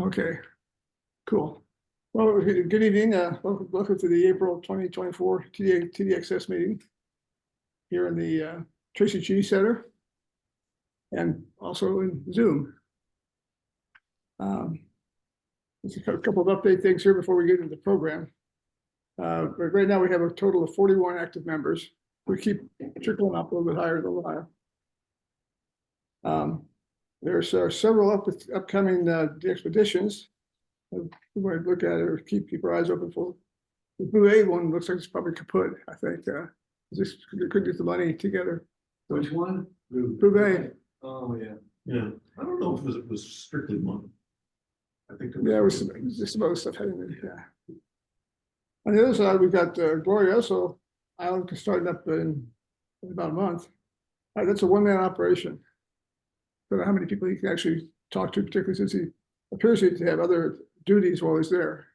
Okay, cool. Well, good evening. Welcome to the April 2024 TDXS meeting here in the Tracy G Center and also in Zoom. There's a couple of update things here before we get into the program. Right now we have a total of 41 active members. We keep trickling up a little bit higher, a little higher. There's several upcoming expeditions. We might look at it or keep our eyes open for. The Blue A one looks like it's probably kaput. I think this could get the money together. Which one? Blue A. Oh yeah. Yeah, I don't know if it was strictly money. I think Yeah, it was just some other stuff heading in. Yeah. On the other side, we've got Glorioso Island starting up in about a month. That's a one-man operation. I don't know how many people he can actually talk to, particularly since he appears to have other duties while he's there.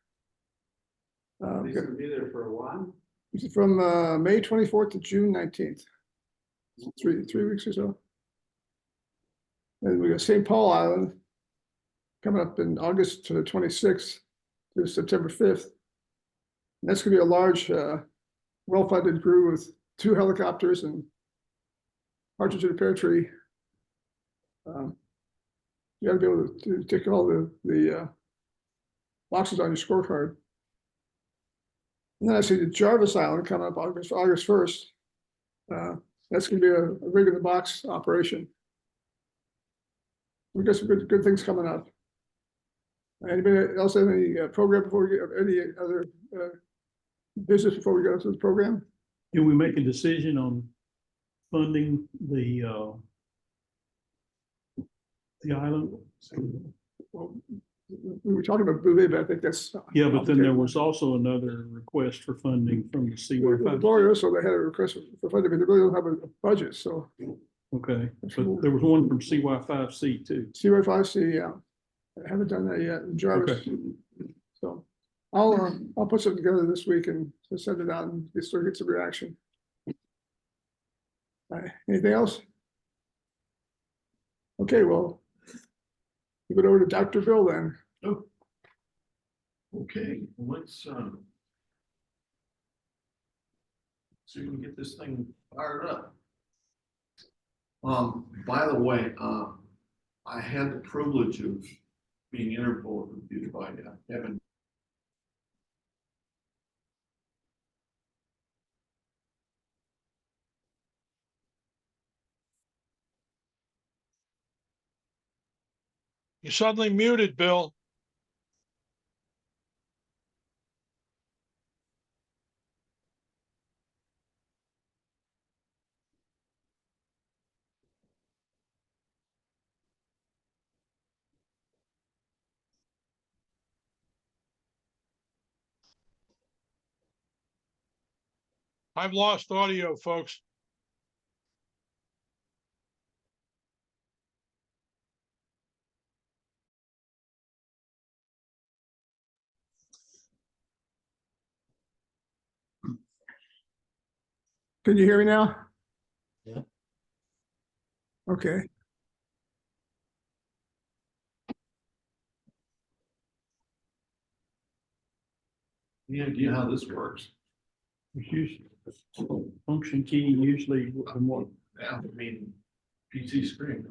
He's gonna be there for a while. He's from May 24th to June 19th. 3 weeks or so. And we got St. Paul Island coming up in August to the 26th to September 5th. And that's going to be a large, well-funded crew with 2 helicopters and partridge in a pear tree. You got to be able to tick all the boxes on your scorecard. And then I see the Jarvis Island coming up August 1st. That's going to be a rig in the box operation. We got some good things coming up. Anybody else have any program before we get any other business before we go to the program? Can we make a decision on funding the island? Well, we were talking about Blue Bay, but I think that's Yeah, but then there was also another request for funding from the CY5. Glorioso, they had a request for funding, but they really don't have a budget. So Okay, but there was one from CY5C too. CY5C, yeah, I haven't done that yet. And Jarvis, Okay. So I'll put something together this week and send it out and start get some reaction. Anything else? Okay, well, give it over to Dr. Bill then. Oh. Okay, let's see if we can get this thing fired up. By the way, I had the privilege of being interviewed by Evan. You suddenly muted, Bill. I've lost audio, folks. Can you hear me now? Yeah. Okay. Any idea how this works? It's usually function key usually from what? Yeah, I mean, PC screen.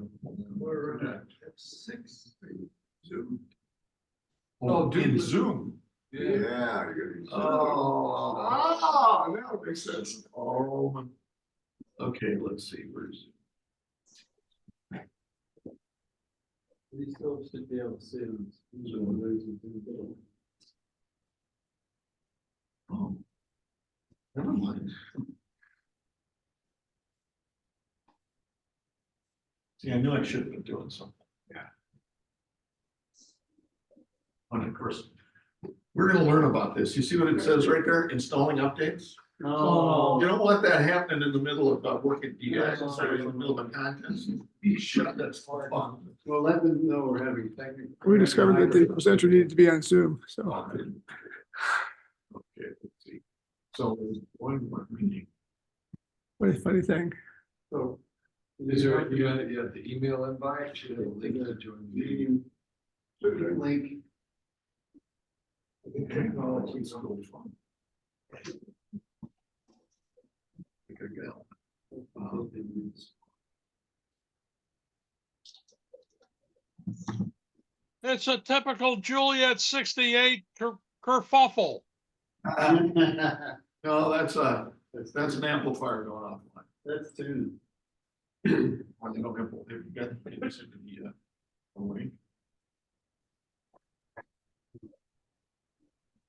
We're at 6 Zoom. Oh, in Zoom. Yeah. Oh, now it makes sense. Oh, okay, let's see, where's We still should be able to see them. oh, never mind. See, I knew I should have been doing something. Yeah. And of course, we're gonna learn about this. You see what it says right there, installing updates? Oh. You don't want that happening in the middle of working DXs or in the middle of a contest. Be shut, that's fun. Well, let them know we're having technical. We discovered that the presenter needed to be on Zoom, so. Okay, let's see. So there's one more meeting. What a funny thing. So, is there, you got the email invite, should have linked to join the meeting? link. Technology school fund. Good gal. It's a typical Juliet 68 kerfuffle. No, that's an amplifier going off. That's two. I don't have, if you got the link.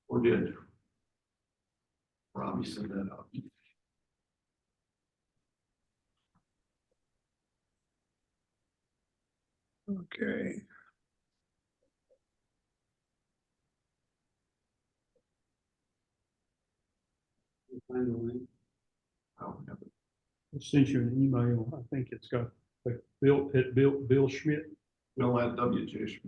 Or did Robbie send that out? Okay. Find the link. I don't have it. I sent you an email. I think it's got like Bill Schmidt. Bill at WJ.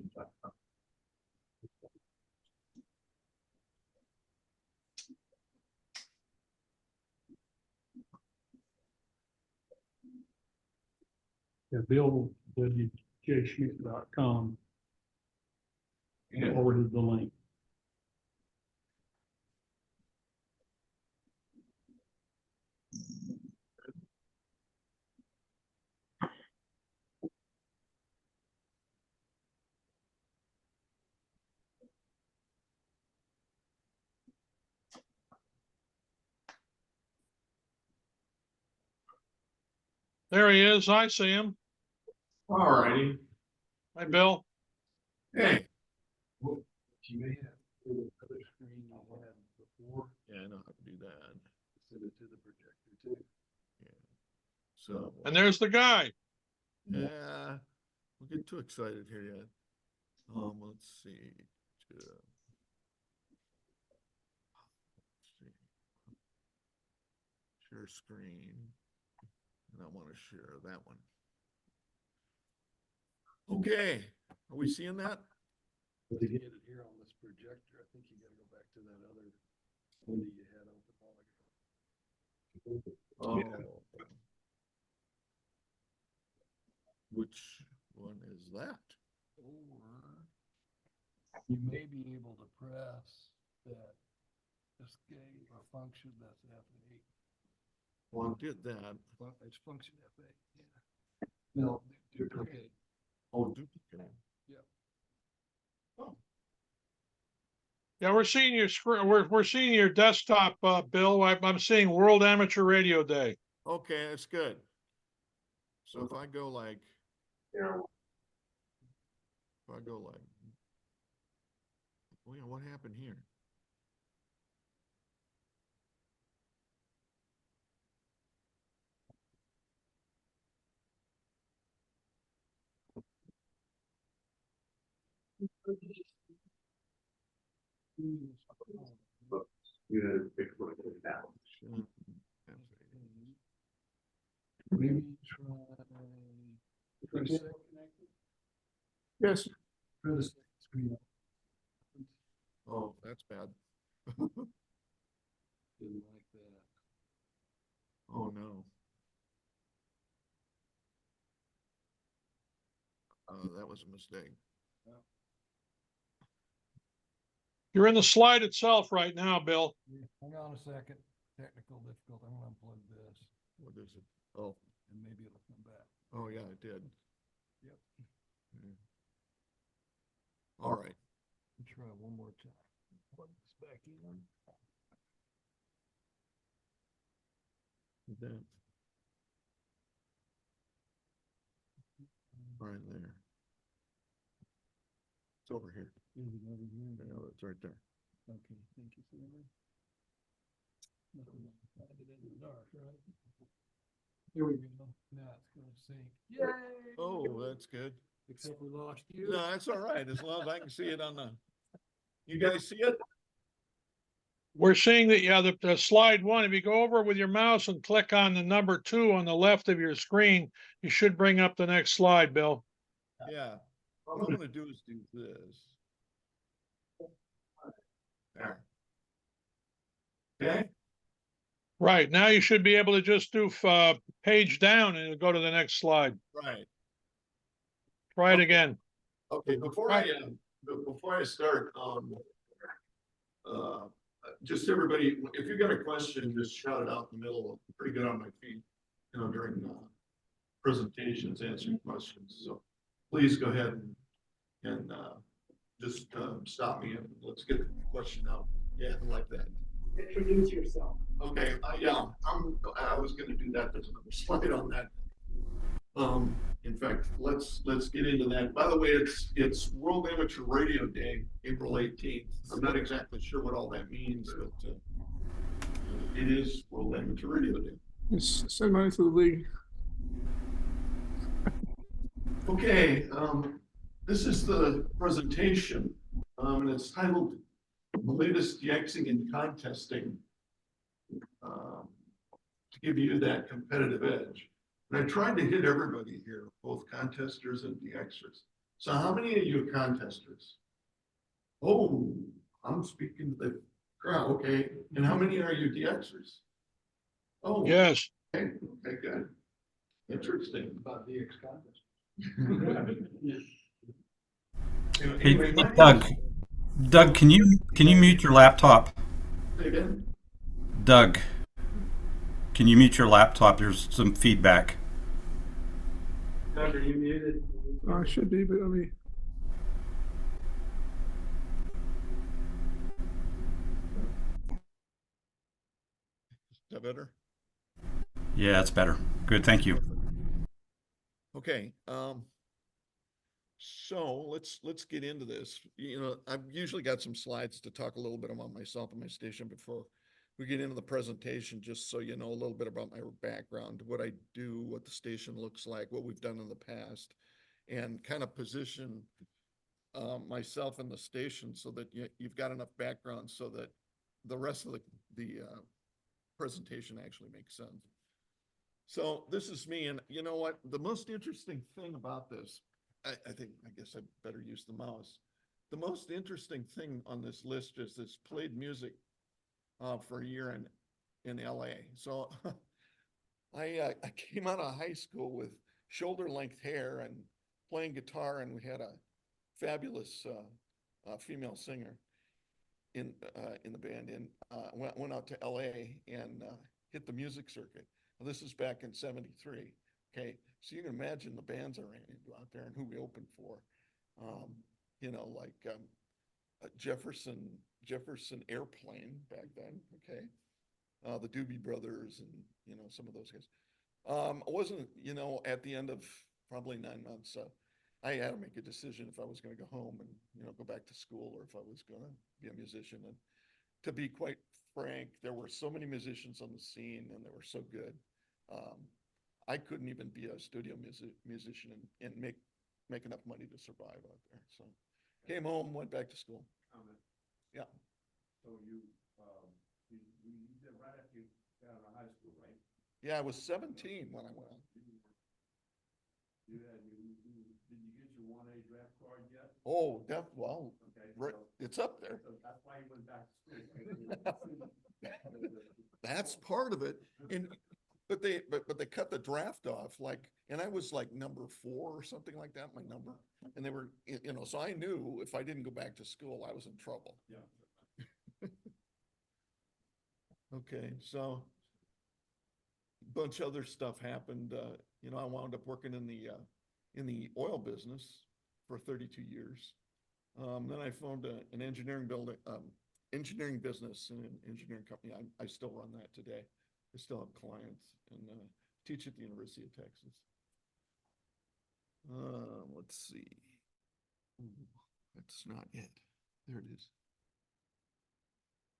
Yeah, BillWJSchmidt.com. Yeah. Forwarded the link. There he is. I see him. All righty. Hi, Bill. Hey. You may have the other screen you had before, Yeah, I know how to do that. send it to the projector too. So. And there's the guy. Yeah, don't get too excited here yet. Let's see. Let's see. Share screen. And I want to share that one. Okay, are we seeing that? But to get it here on this projector, I think you gotta go back to that other window you had open a while ago. Oh. Which one is that? Or you may be able to press that escape or function that's F8. Well, I did that. It's function F8, yeah. No, duplicate. Oh, duplicate. Yeah, we're seeing your screen. We're seeing your desktop, Bill. I'm seeing World Amateur Radio Day. Okay, that's good. So if I go like, oh yeah, what happened here? You had to pick one of that. Maybe try the second connector. Yes. Try the second screen. Oh, that's bad. Didn't like that. Oh, no. That was a mistake. You're in the slide itself right now, Bill. Hang on a second. Technical difficulty. I'm gonna unplug this What is it? Oh, and maybe it'll come back. oh yeah, it did. Yep. All right. Try one more time. Plug this back in. That. Right there. It's over here. Is it over here? Yeah, it's right there. Okay, thank you, sir. Nothing like find it in the dark, right? Here we go. Now it's gonna sync. Yay! Oh, that's good. Except we lost you. No, that's all right, as long as I can see it on the, you guys see it? We're seeing that, yeah, the slide one, if you go over with your mouse and click on the number 2 on the left of your screen, you should bring up the next slide, Bill. Yeah. What I'm gonna do is do this. There. Okay. Right, now you should be able to just do page down and it'll go to the next slide. Right. Try it again. Okay, before I start, just everybody, if you got a question, just shout it out in the middle. I'm pretty good on my feet, during presentations, answering questions. So please go ahead and just stop me and let's get the question out. Yeah, I like that. Introduce yourself. Okay, yeah, I was gonna do that. There's another slide on that. In fact, let's get into that. By the way, it's World Amateur Radio Day, April 18th. I'm not exactly sure what all that means, but it is World Amateur Radio Day. Just send money to the league. Okay, this is the presentation, and it's titled "The Latest DXing and Contesting," to give you that competitive edge. And I tried to hit everybody here, both contesters and DXers. So how many of you are contesters? Oh, I'm speaking to the crowd, okay. And how many are you DXers? Oh, Yes, okay, okay, good. Interesting. About DX contest. Hey, Anyway, my name Doug, is- Doug, can you mute your laptop? Say again? Doug, can you mute your laptop? There's some feedback. Doug, are you muted? I should be, but let me. Is that better? Yeah, that's better. Good, thank you. Okay, so let's get into this. I've usually got some slides to talk a little bit about myself and my station before we get into the presentation, just so you know a little bit about my background, what I do, what the station looks like, what we've done in the past, and kind of position myself and the station so that you've got enough background so that the rest of the presentation actually makes sense. So this is me, and you know what? The most interesting thing about this, I guess I better use the mouse. The most interesting thing on this list is this played music for a year in LA. So I came out of high school with shoulder length hair and playing guitar, and we had a fabulous female singer in the band, and went out to LA and hit the music circuit. Well, this is back in '73. Okay, so you can imagine the bands I ran into out there and who we opened for. Like Jefferson Airplane back then. Okay, the Doobie Brothers and some of those guys. I wasn't at the end of probably 9 months. I had to make a decision if I was going to go home and go back to school, or if I was going to be a musician. And to be quite frank, there were so many musicians on the scene, and they were so good. I couldn't even be a studio musician and make enough money to survive out there. So came home, went back to school. Yeah. So you did right after you got out of high school, right? Yeah, I was 17 when I went on. Did you get your 1A draft card yet? Oh, well, Okay. right, it's up there. So that's why you went back to school. That's part of it. But they cut the draft off, and I was like number 4 or something like that, my number. And they were, so I knew if I didn't go back to school, I was in trouble. Yeah. Okay, so a bunch of other stuff happened. I wound up working in the oil business for 32 years. Then I formed an engineering business and an engineering company. I still run that today. I still have clients and teach at the University of Texas. Let's see. Ooh, that's not it. There it is.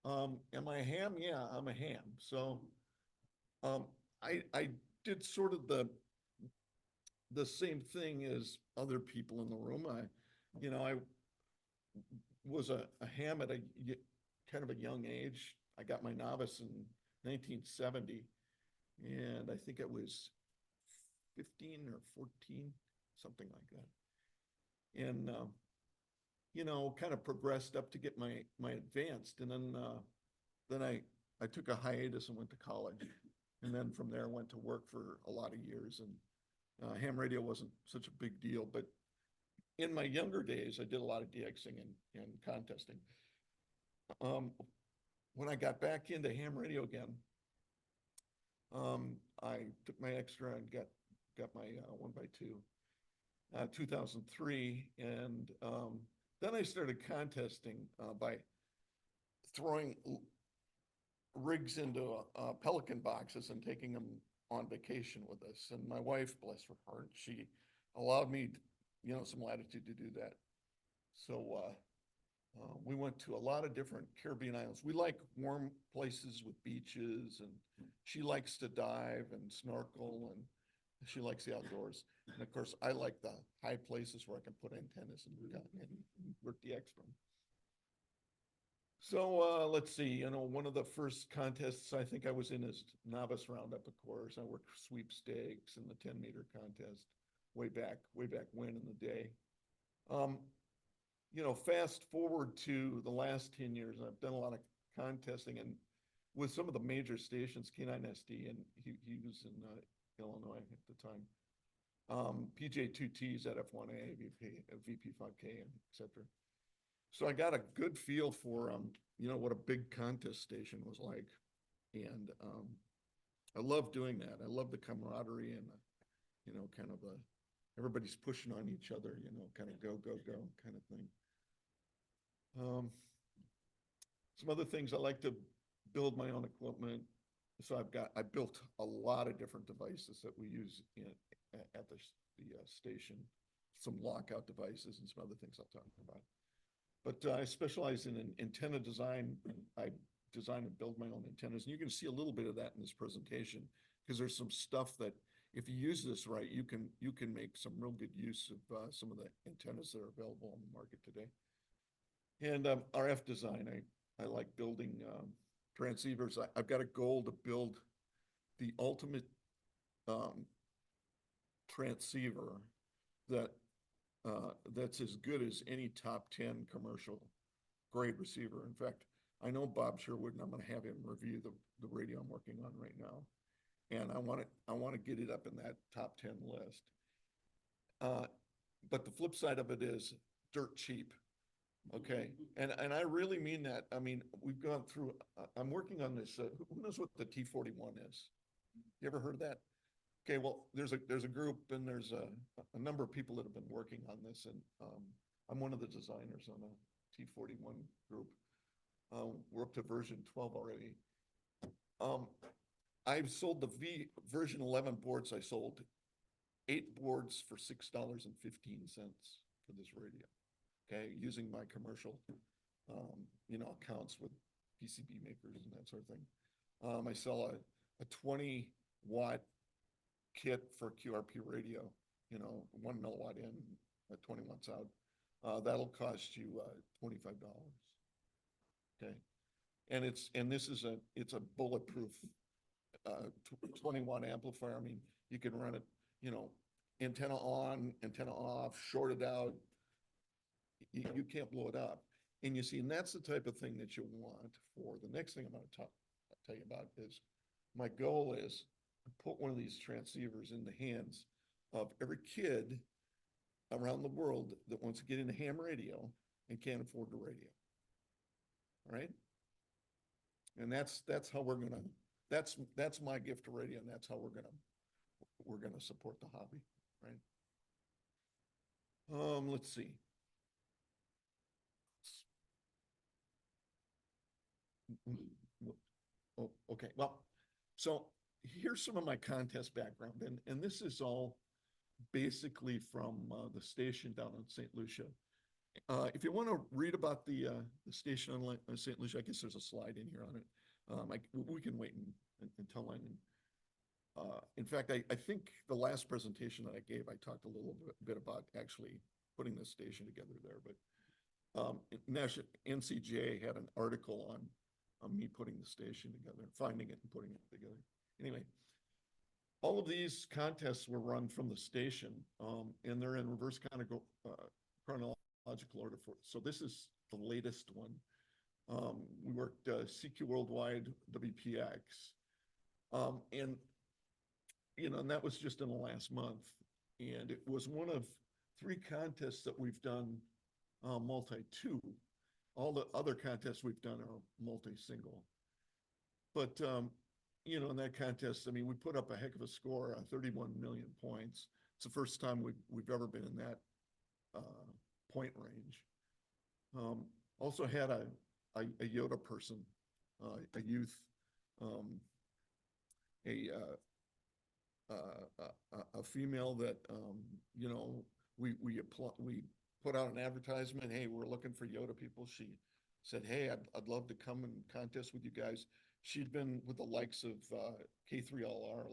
Am I a ham? Yeah, I'm a ham. So I did sort of the same thing as other people in the room. I was a ham at a kind of a young age. I got my novice in 1970, and I think it was 15 or 14, something like that. And kind of progressed up to get my advanced, and then I took a hiatus and went to college, and then from there went to work for a lot of years. And ham radio wasn't such a big deal, but in my younger days, I did a lot of DXing and contesting. When I got back into ham radio again, I took my extra and got my 1x2, 2003, and then I started contesting by throwing rigs into Pelican boxes and taking them on vacation with us. And my wife, bless her heart, she allowed me, some latitude to do that. So we went to a lot of different Caribbean islands. We like warm places with beaches, and she likes to dive and snorkel, and she likes the outdoors. And of course, I like the high places where I can put antennas and work the extra. So let's see, one of the first contests I think I was in is novice roundup, of course. I worked sweepstakes and the 10-meter contest way back when in the day. Fast forward to the last 10 years, I've done a lot of contesting and with some of the major stations, K9SD, and he was in Illinois at the time. PJ2Ts at F1A, VP5K, and et cetera. So I got a good feel for, what a big contest station was like. And I love doing that. I love the camaraderie and, kind of everybody's pushing on each other, kind of go kind of thing. Some other things, I like to build my own equipment. So I built a lot of different devices that we use at the station, some lockout devices and some other things I'll talk about. But I specialize in antenna design. I design and build my own antennas. And you can see a little bit of that in this presentation, because there's some stuff that if you use this right, you can make some real good use of some of the antennas that are available on the market today. And RF design, I like building transceivers. I've got a goal to build the ultimate transceiver that's as good as any top 10 commercial grade receiver. In fact, I know Bob Sherwood, and I'm going to have him review the radio I'm working on right now. And I want to get it up in that top 10 list. But the flip side of it is dirt cheap. Okay. And I really mean that. I mean, we've gone through, I'm working on this. Who knows what the T41 is? You ever heard of that? Okay. Well, there's a group, and there's a number of people that have been working on this. And I'm one of the designers on a T41 group. We're up to version 12 already. I've sold the version 11 boards. I sold 8 boards for $6.15 for this radio. Okay, using my commercial, accounts with PCB makers and that sort of thing. I sell a 20-watt kit for QRP radio, 1 milliwatt in, 20 watts out. That'll cost you $25. Okay, and this is it's a bulletproof 20-watt amplifier. I mean, you can run it, antenna on, antenna off, short it out. You can't blow it up. And you see, and that's the type of thing that you want for the next thing I'm going to tell you about is my goal is to put one of these transceivers in the hands of every kid around the world that wants to get into ham radio and can't afford the radio. All right. And that's how we're going to, that's my gift to radio. And that's how we're going to support the hobby. Right. Let's see. Oh, okay. Well, so here's some of my contest background, and this is all basically from the station down in St. Lucia. If you want to read about the station on St. Lucia, I guess there's a slide in here on it. We can wait until line. In fact, I think the last presentation that I gave, I talked a little bit about actually putting this station together there, but NCGA had an article on me putting the station together, finding it and putting it together. Anyway, all of these contests were run from the station, and they're in reverse kind of chronological order. So this is the latest one. We worked CQ Worldwide, WPX, and and that was just in the last month. And it was one of 3 contests that we've done, multi-2. All the other contests we've done are multi-single. But, you know, in that contest, I mean, we put up a heck of a score, 31 million points. It's the first time we've ever been in that point range. Also had a Yoda person, a youth, a female that, you know, we put out an advertisement. Hey, we're looking for Yoda people. She said, hey, I'd love to come and contest with you guys. She'd been with the likes of K3LR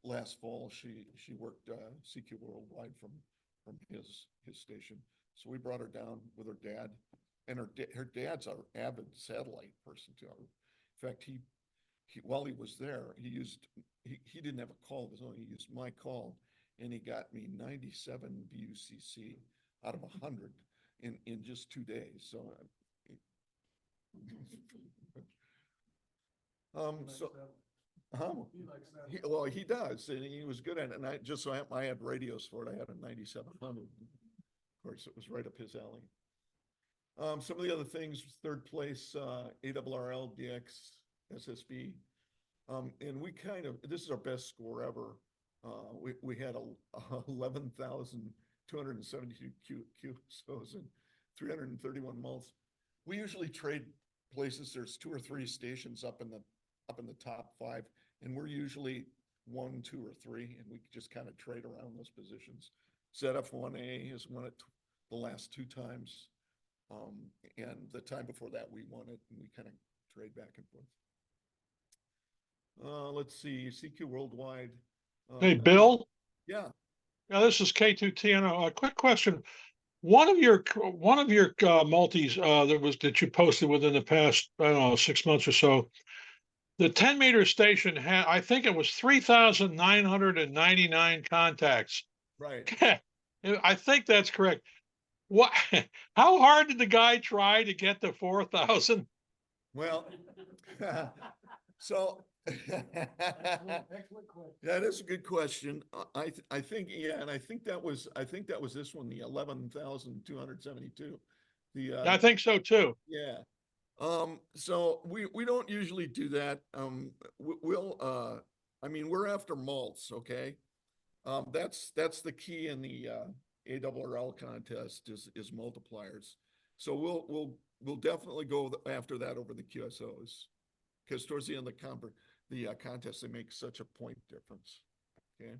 last fall. She worked CQ Worldwide from his station. So we brought her down with her dad, and her dad's an avid satellite person too. In fact, he while he was there, he didn't have a call of his own. He used my call, and he got me 97 BUCC out of 100 in just 2 days. So. So, He likes that. well, he does, and he was good at it, and I had radios for it. I had a 9700. Of course, it was right up his alley. Some of the other things: 3rd place, ARRL, DX, SSB, and this is our best score ever. We had 11,272 QSOs and 331 mults. We usually trade places. There's 2 or 3 stations up in the top 5, and we're usually 1, 2, or 3, and we just kind of trade around those positions. ZF1A has won it the last 2 times, and the time before that we won it, and we kind of trade back and forth. Let's see, CQ Worldwide. Hey, Bill? Yeah. Now, this is K2TNO. A quick question. One of your multis that you posted within the past, I don't know, 6 months or so, the 10-meter station had, I think it was 3,999 contacts. Right. I think that's correct. What? How hard did the guy try to get to 4,000? Well, so Excellent question. that is a good question. I think, yeah, and I think that was this one, the 11,272. I think so too. Yeah. So we don't usually do that. We'll I mean, we're after mults, okay? That's the key in the ARRL contest is multipliers. So we'll definitely go after that over the QSOs, because towards the end of the contest, they make such a point difference. Okay.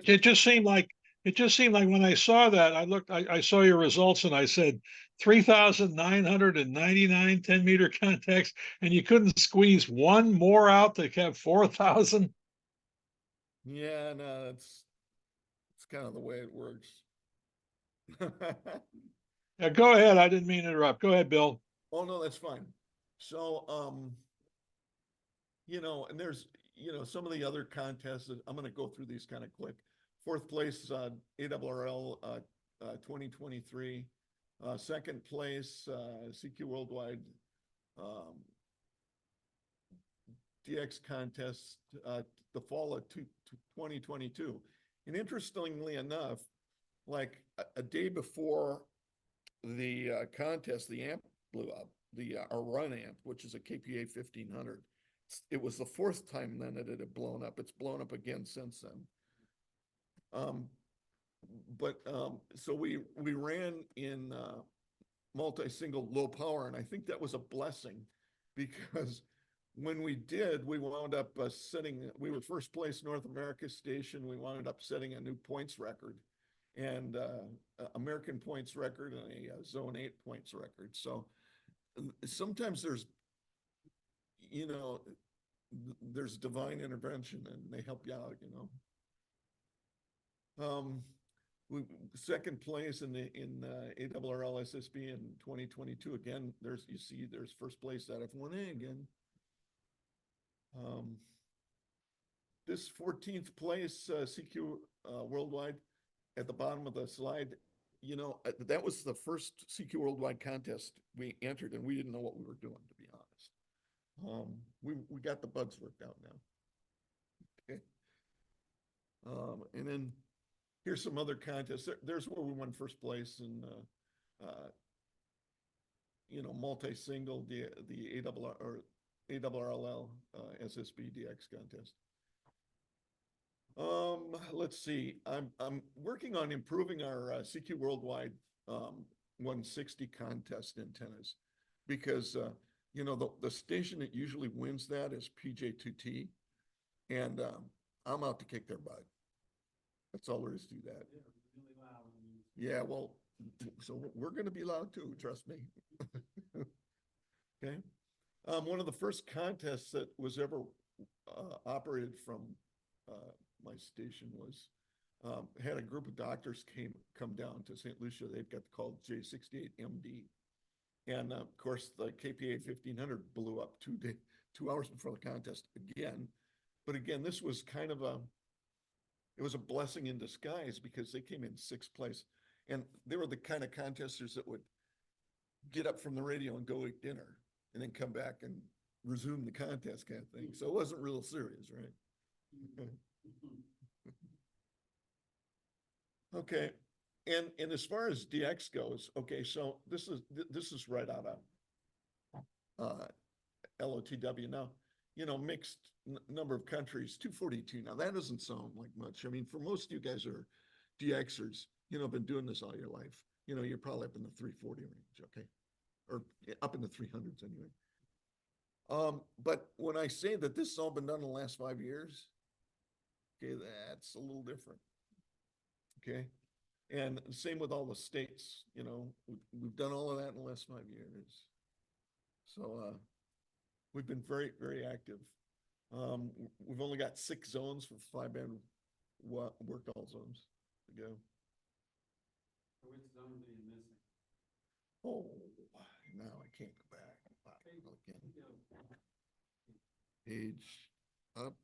It just seemed like when I saw that, I saw your results and I said 3,999 10-meter contacts, and you couldn't squeeze one more out to have 4,000. Yeah, no, it's kind of the way it works. Yeah, go ahead. I didn't mean to interrupt. Go ahead, Bill. Oh, no, that's fine. So, you know, and there's, you know, some of the other contests that I'm going to go through these kind of quick. 4th place, ARRL 2023. 2nd place, CQ Worldwide DX contest, the fall of 2022. And interestingly enough, like a day before the contest, the amp blew up, our run amp, which is a KPA 1500. It was the 4th time then that it had blown up. It's blown up again since then. So we ran in multi-single low power, and I think that was a blessing, because when we did, we wound up we were 1st place North America station. We wound up setting a new points record, and American points record, and a Zone 8 points record. So sometimes there's, you know, there's divine intervention, and they help you out, you know. 2nd place in ARRL SSB in 2022. Again, there's 1st place out of 1A again. This 14th place CQ Worldwide at the bottom of the slide, you know, that was the first CQ Worldwide contest we entered, and we didn't know what we were doing, to be honest. We got the bugs worked out now. Okay. And then Here's some other contests. There's where we won first place in, multi-single, the ARRL, or ARRL, SSB DX contest. Let's see. I'm working on improving our CQ Worldwide 160 contest antennas, because the station that usually wins that is PJ2T, and I'm out to kick their butt. That's all there is to that. Yeah, well, so we're going to be loud too, trust me. Okay. One of the first contests that was ever operated from my station was had a group of doctors come down to St. Lucia. They've got called J68MD. And of course, the KPA 1500 blew up 2 hours before the contest again. But again, this was kind of it was a blessing in disguise, because they came in 6th place. And they were the kind of contesters that would get up from the radio and go eat dinner and then come back and resume the contest kind of thing. So it wasn't real serious, right? Okay. And as far as DX goes, okay, so this is right out of LOTW. Now, mixed number of countries, 242. Now that doesn't sound like much. I mean, for most of you guys are DXers, been doing this all your life. You're probably up in the 340 range, okay? Or up in the 300s anyway. But when I say that this has all been done in the last 5 years, okay, that's a little different. Okay. And same with all the states, we've done all of that in the last 5 years. So we've been very, very active. We've only got 6 zones for 5-band work all zones to go. Which zones are you missing? Oh, now I can't go back. Page up.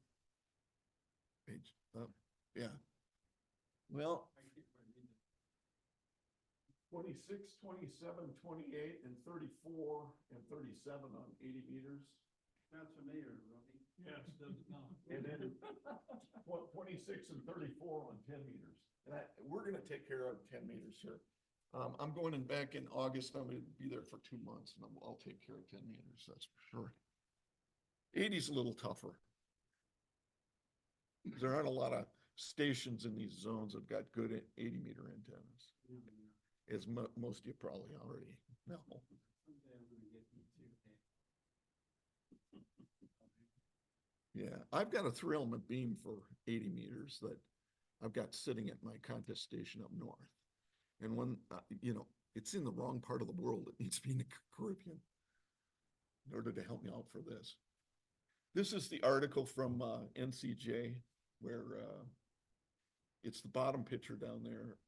Page up. Yeah. Well, 26, 27, 28, and 34, and 37 on 80 meters. Sounds familiar, Robbie. Yes, does it not? And then 26 and 34 on 10 meters. And we're going to take care of 10 meters here. I'm going in back in August. I'm going to be there for 2 months, and I'll take care of 10 meters. That's for sure. 80's a little tougher. There aren't a lot of stations in these zones that got good 80-meter antennas, as most of you probably already know. Yeah, I've got a 3-element beam for 80 meters that I've got sitting at my contest station up north. And when, it's in the wrong part of the world, it needs to be in the Caribbean in order to help me out for this. This is the article from NCJ, where it's the bottom picture down there.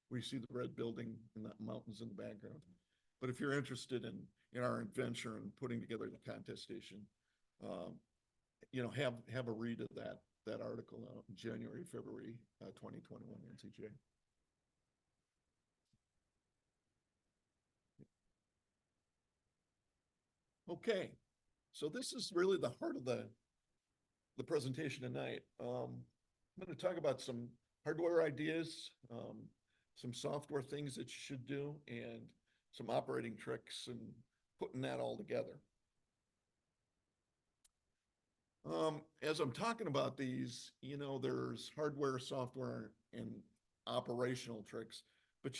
We see the red building and the mountains in the background. But if you're interested in our adventure and putting together the contest station, have a read of that article out in January, February 2021 NCJ. Okay, so this is really the heart of the presentation tonight. I'm going to talk about some hardware ideas, some software things that you should do, and some operating tricks and putting that all together. As I'm talking about these, there's hardware, software, and operational tricks, but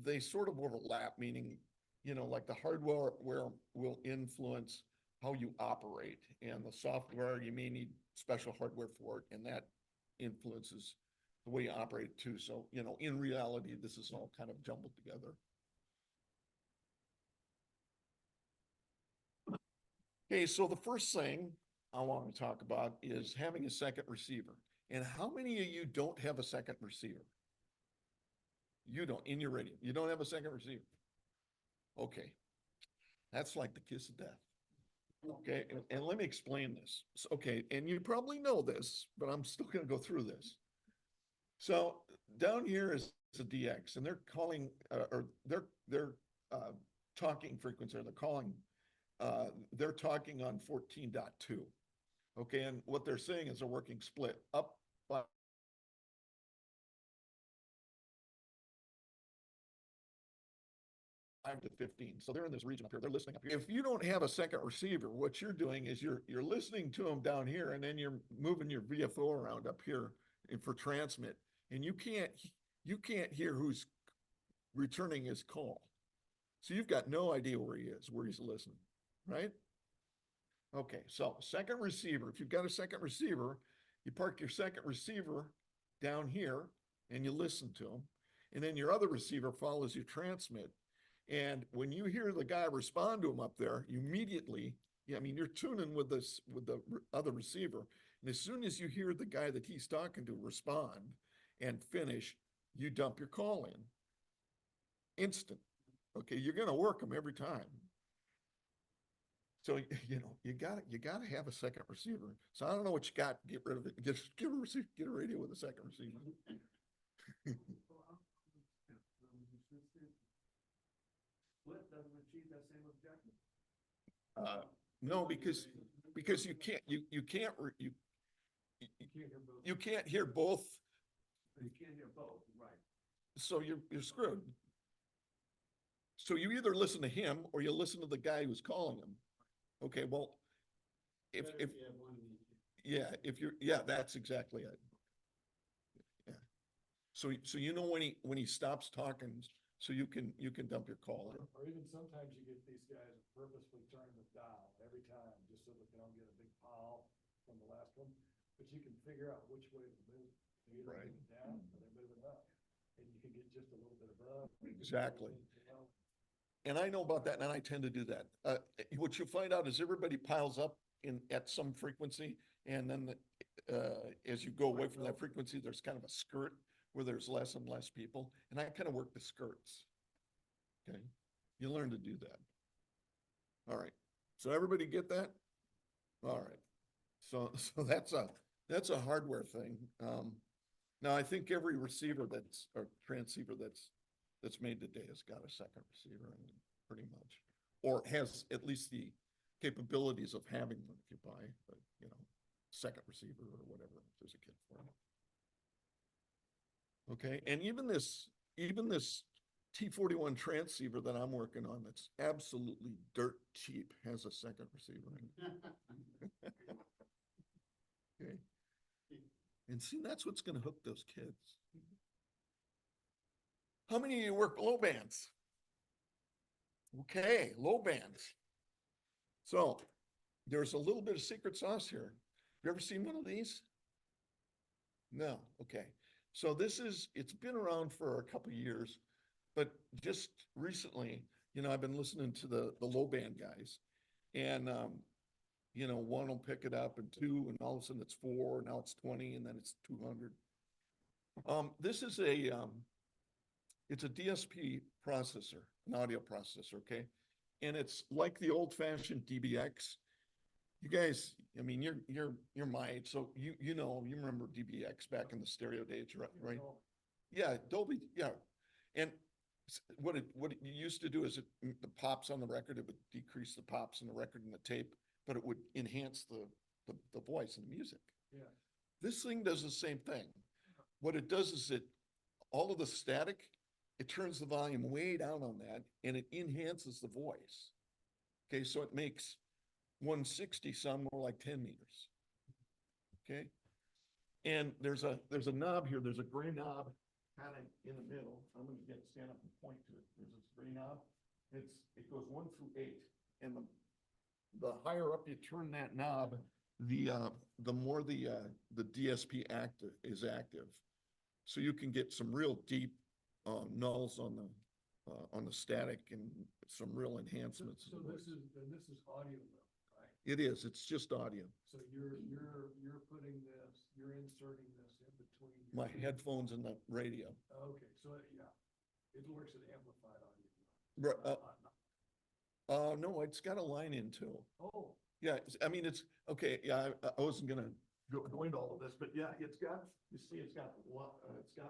they sort of overlap, meaning, like the hardware will influence how you operate, and the software, you may need special hardware for it, and that influences the way you operate too. So, in reality, this is all kind of jumbled together. Okay, so the first thing I want to talk about is having a second receiver. And how many of you don't have a second receiver? You don't, in your radio, you don't have a second receiver. Okay, that's like the kiss of death. Okay, and let me explain this. So, okay, and you probably know this, but I'm still going to go through this. So down here is a DX, and they're calling, or they're talking frequency, or they're talking on 14.2. Okay, and what they're saying is a working split up by 5 to 15. So they're in this region up here. They're listening up here. If you don't have a second receiver, what you're doing is you're listening to them down here, and then you're moving your VFO around up here for transmit, and you can't hear who's returning his call. So you've got no idea where he is, where he's listening, right? Okay, so second receiver. If you've got a second receiver, you park your second receiver down here and you listen to him, and then your other receiver follows your transmit. And when you hear the guy respond to him up there, you immediately, I mean, you're tuning with the other receiver. And as soon as you hear the guy that he's talking to respond and finish, you dump your call in. Instant. Okay, you're gonna work them every time. So, you know, you gotta have a second receiver. So I don't know what you got, get rid of it, get a radio with a second receiver. Split doesn't achieve that same objective. No, because you can't, you can't hear both, You can't hear both, right? so you're screwed. So you either listen to him or you listen to the guy who's calling him. Okay, well, if yeah, that's exactly it. Yeah. So you know when he stops talking, so you can dump your call in. Or even sometimes you get these guys purposely turning the dial every time, just so that they don't get a big pile from the last one. But you can figure out which way to move. They're either Right. moving down or they're moving up. And you can get just a little bit above. Exactly. You know? And I know about that, and I tend to do that. What you find out is everybody piles up at some frequency, and then as you go away from that frequency, there's kind of a skirt where there's less and less people, and I kind of work the skirts. Okay, you learn to do that. All right, so everybody get that? All right, so that's a hardware thing. Now I think every receiver or transceiver that's made today has got a second receiver in it, pretty much, or has at least the capabilities of having one if you buy, you know, second receiver or whatever, if there's a kit for it. Okay, and even this T41 transceiver that I'm working on that's absolutely dirt cheap has a second receiver in it. Okay. And see, that's what's gonna hook those kids. How many of you work low bands? Okay, low bands. So there's a little bit of secret sauce here. You ever seen one of these? No, okay. So it's been around for a couple of years, but just recently, you know, I've been listening to the low band guys, and you know, one will pick it up and two, and all of a sudden it's 4, now it's 20, and then it's 200. This is it's a DSP processor, an audio processor, okay? And it's like the old-fashioned DBX. You guys, I mean, you're my age, so you remember DBX back in the stereo days, right? Yeah, Dolby, yeah. And what it used to do is the pops on the record, it would decrease the pops in the record and the tape, but it would enhance the voice and the music. Yeah. This thing does the same thing. What it does is all of the static, it turns the volume way down on that, and it enhances the voice. Okay, so it makes 160 sound more like 10 meters. Okay, and there's a knob here. There's a gray knob kind of in the middle. I'm going to stand up and point to it. There's this gray knob. It goes 1 through 8, and the higher up you turn that knob, the more the DSP is active. So you can get some real deep nulls on the static and some real enhancements. So this is audio though, right? It is. It's just audio. So you're putting this, you're inserting this in between. My headphones and the radio. Okay, so yeah, it works at amplified audio. No, it's got a line in too. Oh, Yeah, I mean, it's okay. Yeah, I wasn't gonna go into all of this, but yeah, it's got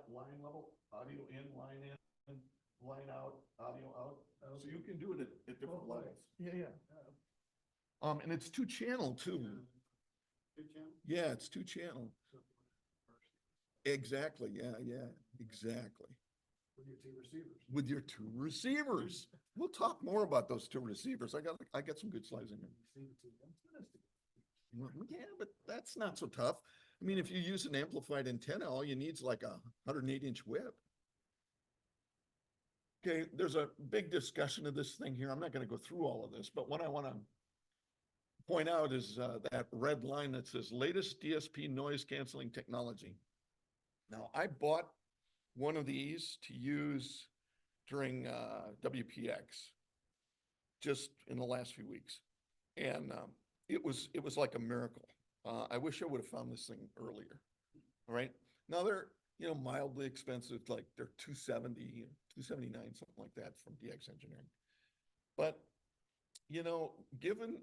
line level, audio in, line out, audio out. So you can do it at different levels. Yeah. And it's 2-channel too. 2-channel? Yeah, it's 2-channel. Exactly. Yeah, exactly. with your two receivers. With your 2 receivers. We'll talk more about those two receivers. I got some good slides in there. Well, yeah, but that's not so tough. I mean, if you use an amplified antenna, all you need is like a 108-inch whip. Okay, there's a big discussion of this thing here. I'm not going to go through all of this, but what I want to point out is that red line that says latest DSP noise canceling technology. Now, I bought one of these to use during WPX just in the last few weeks. And it was like a miracle. I wish I would have found this thing earlier. All right. Now they're, mildly expensive, like they're $270, $279, something like that from DX Engineering. But, given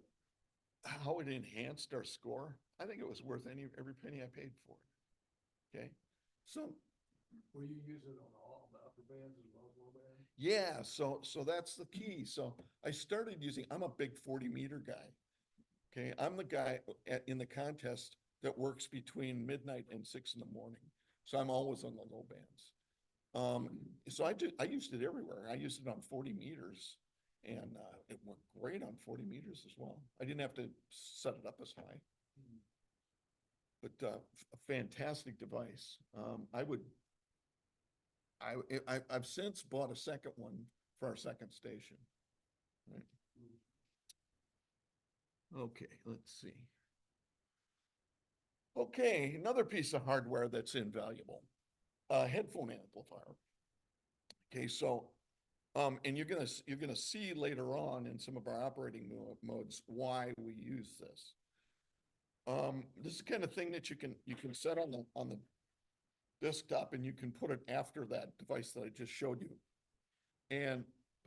how it enhanced our score, I think it was worth every penny I paid for it. Okay. So Were you using it on all the upper bands as well as low bands? yeah, so that's the key. So I started using, I'm a big 40-meter guy. Okay, I'm the guy in the contest that works between midnight and 6 in the morning. So I'm always on the low bands. So I used it everywhere. I used it on 40 meters and it worked great on 40 meters as well. I didn't have to set it up as high. But a fantastic device. I've since bought a second one for our second station. Right. Okay, let's see. Okay, another piece of hardware that's invaluable, a headphone amplifier. Okay, so, and you're gonna see later on in some of our operating modes why we use this. This is the kind of thing that you can set on the desktop, and you can put it after that device that I just showed you. And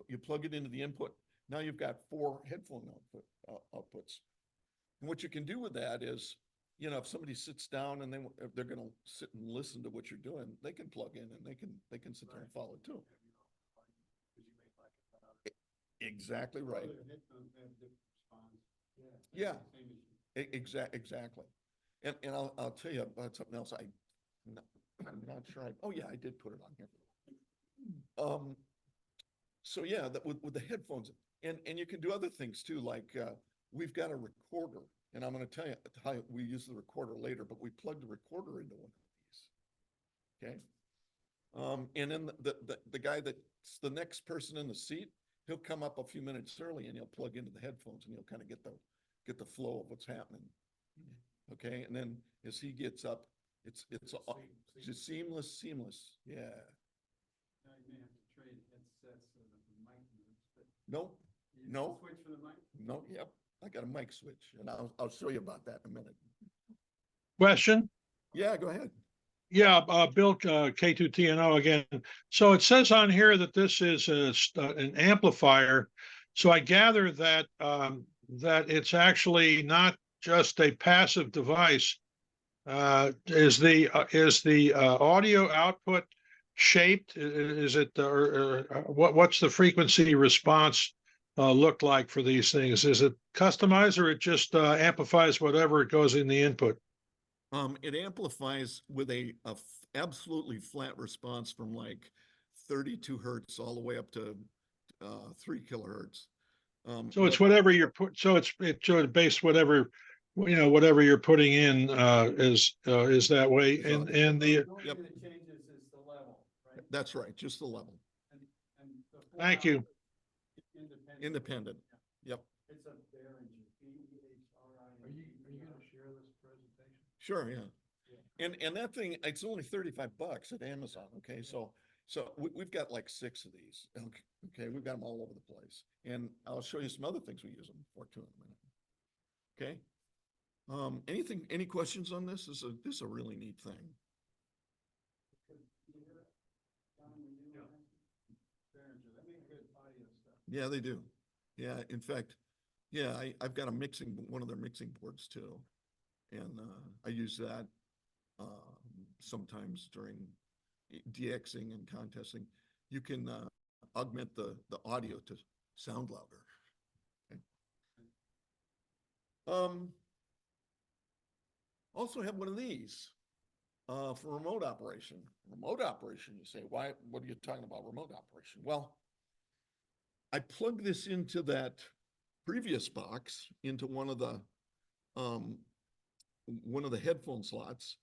you plug it into the input. Now you've got 4 headphone outputs. And what you can do with that is, if somebody sits down and they're going to sit and listen to what you're doing, they can plug in and they can sit there and follow too. Exactly right. Yeah, exactly. And I'll tell you about something else. I'm not sure. Oh yeah, I did put it on here. So yeah, that with the headphones, and you can do other things too. Like we've got a recorder, and I'm going to tell you how we use the recorder later. But we plug the recorder into one of these. Okay. And then the guy that's the next person in the seat, he'll come up a few minutes early, and he'll plug into the headphones, and he'll kind of get the flow of what's happening. Okay, and then as he gets up, it's just seamless. Yeah. Now you may have to trade headsets so that the mic moves, but. Nope. You No. Switch for the mic? No, yep. I got a mic switch, and I'll show you about that in a minute. Question? Yeah, go ahead. Yeah, Bill, K2TNO again. So it says on here that this is an amplifier. So I gather that that it's actually not just a passive device. Is the audio output shaped? Is it or what's the frequency response look like for these things? Is it customized or it just amplifies whatever it goes in the input? It amplifies with a absolutely flat response from like 32 hertz all the way up to 3 kilohertz. So it's whatever you're put. So it's based whatever whatever you're putting in is that way. And the The only Yep. thing that changes is the level, right? That's right, just the level. And the Thank you. Independent. Yep. It's a Behringer, Are you gonna share this presentation? Sure, yeah. And that thing, it's only $35 at Amazon. Okay, so we've got like 6 of these. Okay, we've got them all over the place, and I'll show you some other things we use them for too in a minute. Okay. Any questions on this? This is a really neat thing. Behringer, they make good audio stuff. Yeah, they do. Yeah, in fact, yeah, I've got one of their mixing boards too, and I use that sometimes during DXing and contesting. You can augment the audio to sound louder. Okay. Also have one of these for remote operation. Remote operation, you say, why? What are you talking about remote operation? Well, I plug this into that previous box, into one of the headphone slots.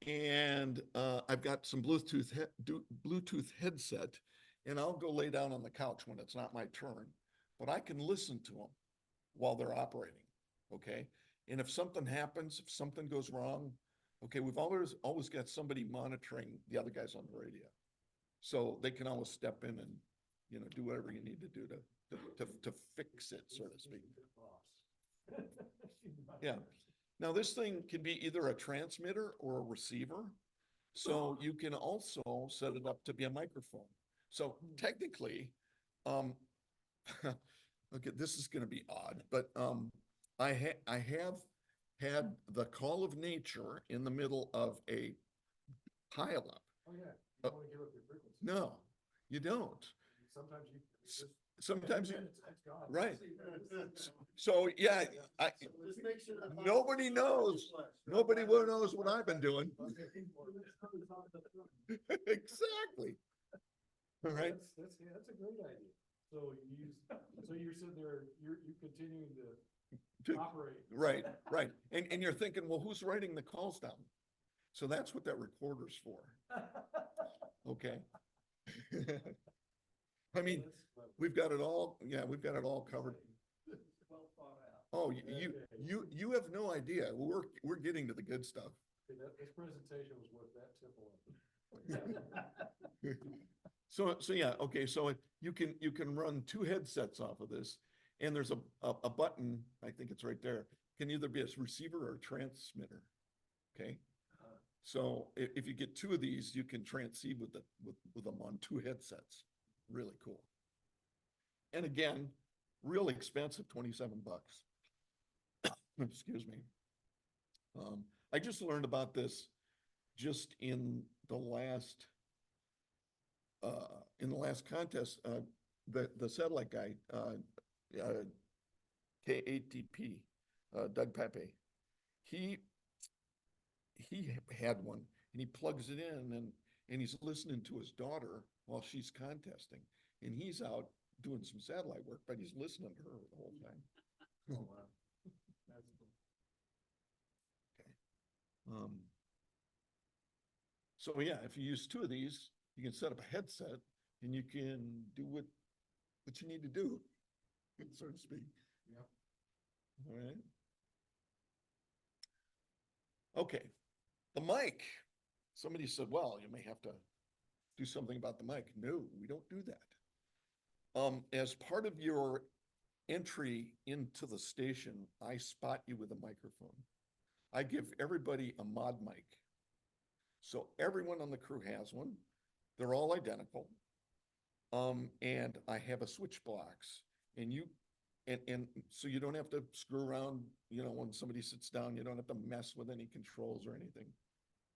And I've got some Bluetooth headset, and I'll go lay down on the couch when it's not my turn, but I can listen to them while they're operating, okay? And if something happens, if something goes wrong, okay, we've always got somebody monitoring the other guys on the radio. So they can always step in and, you know, do whatever you need to do to fix it, so to speak. Yeah. Now, this thing can be either a transmitter or a receiver. So you can also set it up to be a microphone. So technically, okay, this is going to be odd, but I have had the call of nature in the middle of a pileup. Oh, yeah, you don't wanna give up your frequency. No, you don't. Sometimes you just. Sometimes you, It's gone. right. So yeah, nobody knows. Nobody knows what I've been doing. Exactly. All right. That's a great idea. So you're sitting there, you're continuing to operate. Right, right. And you're thinking, well, who's writing the calls down? So that's what that recorder's for. Okay. I mean, we've got it all, yeah, we've got it all covered. Well thought out. Oh, you have no idea. We're getting to the good stuff. Okay, this presentation was worth that tip alone. So yeah, okay, so you can run two headsets off of this, and there's a button, I think it's right there, can either be a receiver or a transmitter. Okay. So if you get two of these, you can transceive with them on two headsets. Really cool. And again, real expensive, 27 bucks. Excuse me. I just learned about this just in the last contest. The satellite guy, KATP, Doug Pepe, he had one, and he plugs it in, and he's listening to his daughter while she's contesting, and he's out doing some satellite work, but he's listening to her the whole time. Oh, wow. That's cool. Okay. So yeah, if you use two of these, you can set up a headset, and you can do what you need to do, so to speak. Yep. All right. Okay, the mic. Somebody said, well, you may have to do something about the mic. No, we don't do that. As part of your entry into the station, I spot you with a microphone. I give everybody a mod mic. So everyone on the crew has one. They're all identical. And I have a switch box, and so you don't have to screw around, you know, when somebody sits down, you don't have to mess with any controls or anything.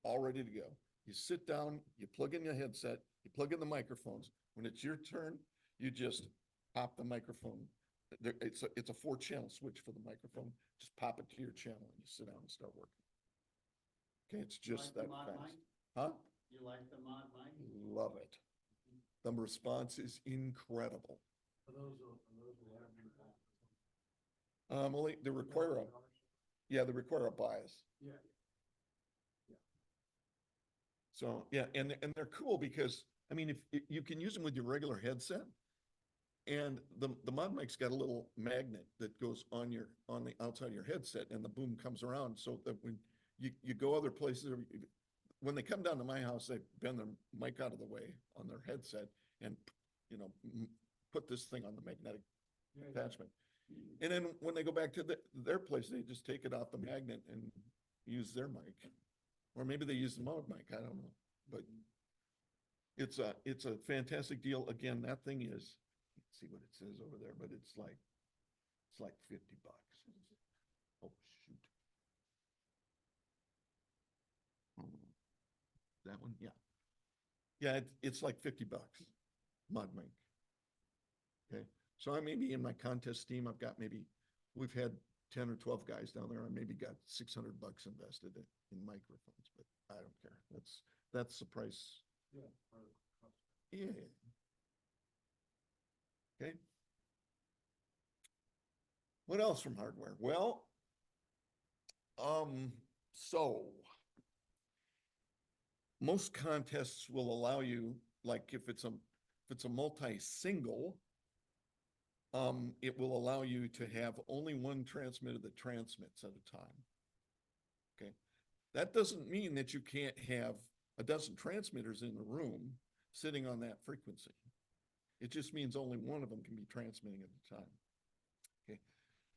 All ready to go. You sit down, you plug in your headset, you plug in the microphones. When it's your turn, you just pop the microphone. It's a 4-channel switch for the microphone. Just pop it to your channel and you sit down and start working. Okay, it's just that fast. Huh? You like the mod mic? Love it. The response is incredible. Are those will have Only they require they require a bias. Yeah. So yeah, and they're cool because I mean, if you can use them with your regular headset, and the mod mic's got a little magnet that goes on the outside of your headset, and the boom comes around, so that when you go other places, when they come down to my house, they bend their mic out of the way on their headset and, you know, put this thing on the magnetic attachment. And then when they go back to their place, they just take it off the magnet and use their mic. Or maybe they use the mod mic, I don't know. But it's a fantastic deal. Again, that thing is, let's see what it says over there, but it's like 50 bucks. Oh, shoot. That one, yeah. Yeah, it's like 50 bucks, mod mic. Okay, so I maybe in my contest team, we've had 10 or 12 guys down there. I maybe got 600 bucks invested in microphones, but I don't care. That's the price. Yeah. Yeah. Okay. What else from hardware? Well, so most contests will allow you, like if it's a multi-single, it will allow you to have only one transmitter that transmits at a time. Okay. That doesn't mean that you can't have a dozen transmitters in the room sitting on that frequency. It just means only one of them can be transmitting at a time. Okay.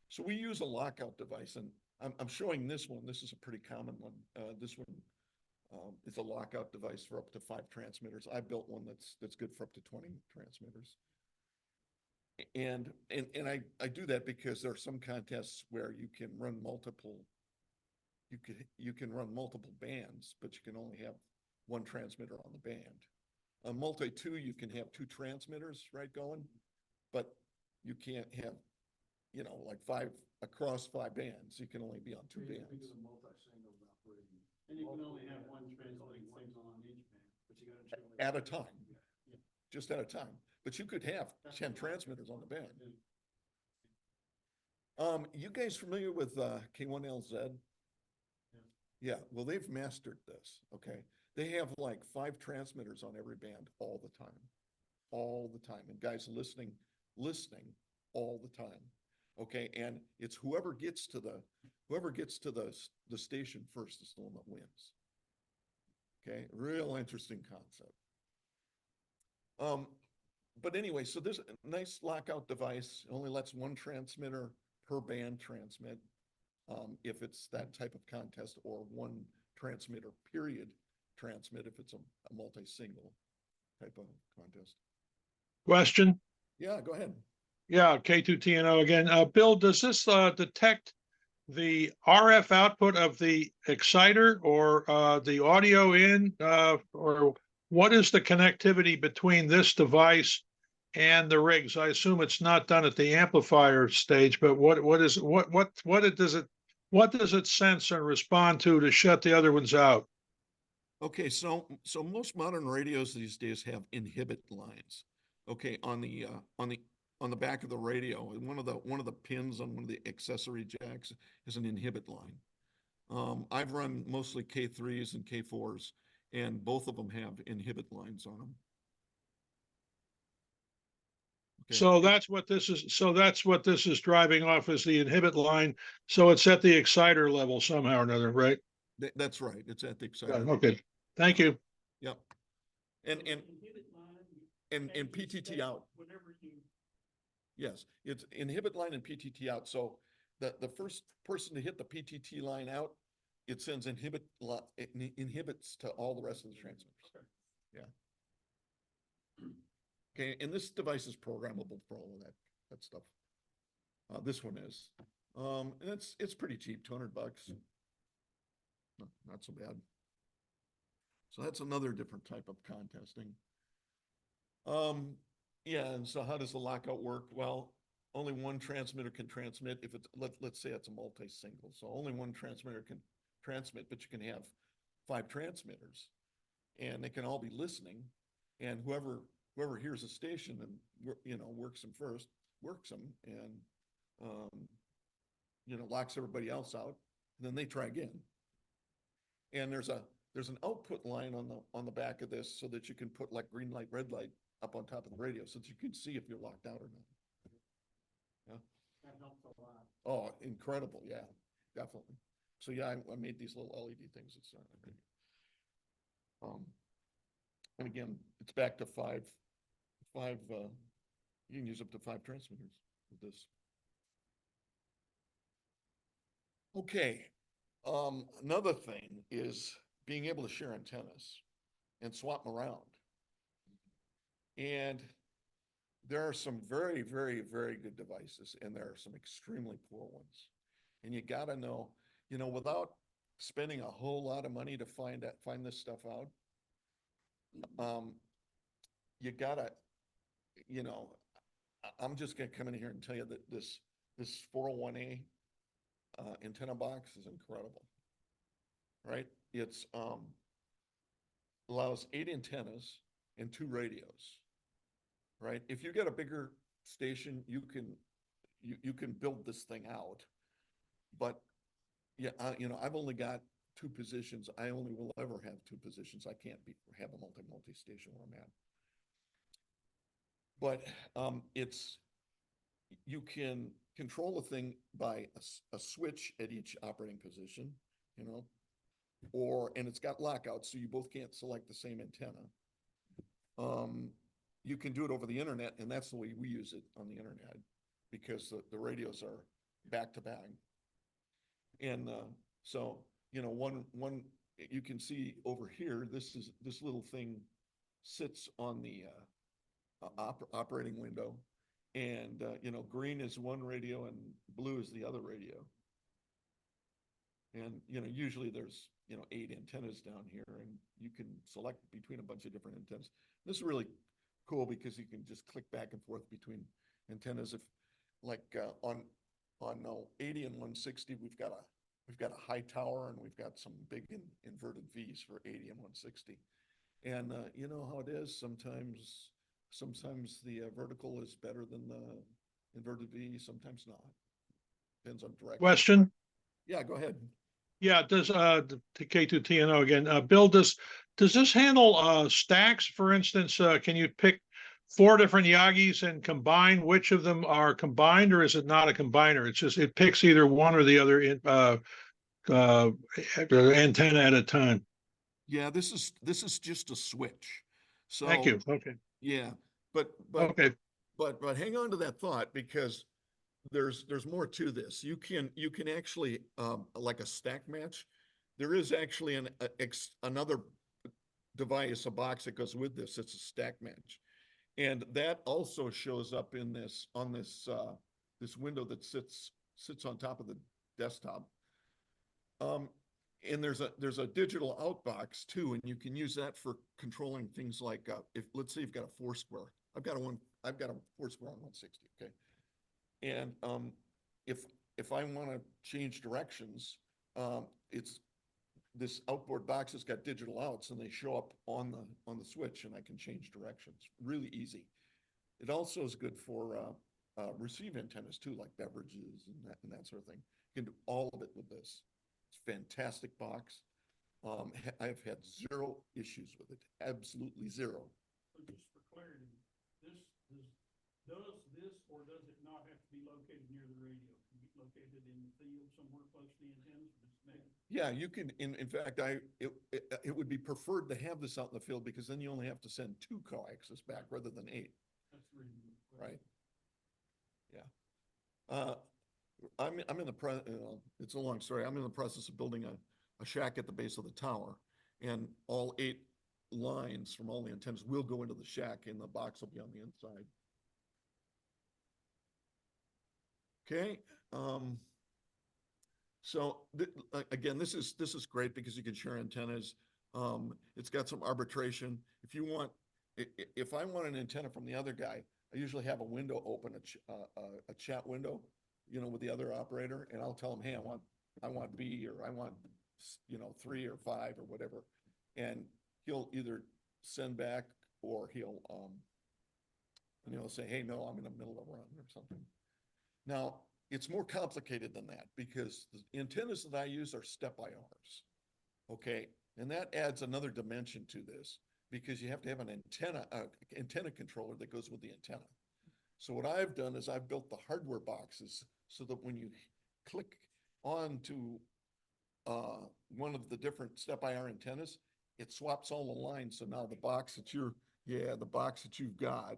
So we use a lockout device, and I'm showing this one. This is a pretty common one. This one is a lockout device for up to 5 transmitters. I built one that's good for up to 20 transmitters. And I do that because there are some contests where you can run multiple, you can run multiple bands, but you can only have one transmitter on the band. On multi-2, you can have 2 transmitters, right, going, but you can't have, like 5 across 5 bands. You can only be on 2 bands. Because of multi-singles operating. And you can only have one transmitting signal on each band. But you gotta. show At a it. time. Just at a time. But you could have 10 transmitters on the band. You guys familiar with K1LZ? Yeah, well, they've mastered this, okay? They have like 5 transmitters on every band all the time. All the time. And guys listening all the time. Okay, and it's whoever gets to the station first is the one that wins. Okay, real interesting concept. But anyway, so there's a nice lockout device. It only lets 1 transmitter per band transmit, if it's that type of contest, or 1 transmitter period transmit if it's a multi-single type of contest. Question? Yeah, go ahead. Yeah, K2TNO again. Bill, does this detect the RF output of the exciter or the audio in, or what is the connectivity between this device and the rigs? I assume it's not done at the amplifier stage, but what does it sense and respond to shut the other ones out? Okay, so most modern radios these days have inhibit lines. Okay, on the back of the radio, and one of the pins on one of the accessory jacks is an inhibit line. I've run mostly K3s and K4s, and both of them have inhibit lines on them. Okay. So that's what this is. So that's what this is driving off, is the inhibit line. So it's at the exciter level somehow or another, right? That's right. It's at the Got exciter. it. Okay. Thank you. Yep. And PTT out. Whenever you. Yes, it's inhibit line and PTT out. So the first person to hit the PTT line out, it sends inhibits to all the rest of the transmitters. Yeah. Okay, and this device is programmable for all of that stuff. This one is, and it's pretty cheap, $200. Not so bad. So that's another different type of contesting. Yeah, and so how does the lockout work? Well, only 1 transmitter can transmit if it's, let's say it's a multi-single. So only 1 transmitter can transmit, but you can have 5 transmitters, and they can all be listening, and whoever hears a station and works them first, works them, and locks everybody else out, and then they try again. And there's an output line on the back of this, so that you can put like green light, red light up on top of the radio, so that you can see if you're locked out or not. Yeah. That helps a lot. Oh, incredible. Yeah, definitely. So yeah, I made these little LED things. It's and again, it's back to five, you can use up to 5 transmitters with this. Okay. Another thing is being able to share antennas and swap them around. And there are some very, very, very good devices, and there are some extremely poor ones. And you gotta know, without spending a whole lot of money to find this stuff out, you gotta, I'm just gonna come in here and tell you that this 401A antenna box is incredible, right? It's allows 8 antennas and 2 radios, right? If you get a bigger station, you can build this thing out. But yeah, I've only got two positions. I only will ever have two positions. I can't have a multi-station where I'm at. But you can control a thing by a switch at each operating position, and it's got lockouts, so you both can't select the same antenna. You can do it over the internet, and that's the way we use it on the internet, because the radios are back to back. And so, one you can see over here, this little thing sits on the operating window, and green is one radio and blue is the other radio. And usually there's 8 antennas down here, and you can select between a bunch of different antennas. This is really cool because you can just click back and forth between antennas. If like on 80 and 160, we've got a high tower, and we've got some big inverted V's for 80 and 160. And you know how it is. Sometimes the vertical is better than the inverted V. Sometimes not. Depends on direction. Question? Yeah, go ahead. Yeah, does the K2TNO again, Bill, does this handle stacks? For instance, can you pick 4 different Yagis and combine which of them are combined, or is it not a combiner? It's just it picks either one or the other antenna at a time. Yeah, this is just a switch. So Thank you. Okay. yeah, but Okay. but hang on to that thought, because there's more to this. You can actually like a stack match. There is actually another device, a box that goes with this. It's a stack match, and that also shows up in this this window that sits on top of the desktop. And there's a digital out box too, and you can use that for controlling things like if let's say you've got a 4-square. I've got a 4-square on 160. Okay. And if I want to change directions, it's this outboard box has got digital outs, and they show up on the switch, and I can change directions. Really easy. It also is good for receive antennas too, like beverages and that sort of thing. You can do all of it with this. It's a fantastic box. I've had 0 issues with it. Absolutely 0. So just for clarity, does this or does it not have to be located near the radio? Can it be located in the field somewhere close to the antennas? Yeah, you can. In fact, it would be preferred to have this out in the field, because then you only have to send 2 coaxes back rather than 8. That's the reason. Right. Yeah. I'm in it's a long story. I'm in the process of building a shack at the base of the tower, and all 8 lines from all the antennas will go into the shack, and the box will be on the inside. Okay. So again, this is great because you can share antennas. It's got some arbitration. If I want an antenna from the other guy, I usually have a window open, a chat window, with the other operator, and I'll tell him, hey, I want B, or I want 3 or 5 or whatever, and he'll either send back, or he'll say, hey, no, I'm in the middle of a run or something. Now, it's more complicated than that, because the antennas that I use are step-IRs, okay? And that adds another dimension to this, because you have to have an antenna controller that goes with the antenna. So what I've done is I've built the hardware boxes so that when you click on to one of the different step-IR antennas, it swaps all the lines. So now the box that you've got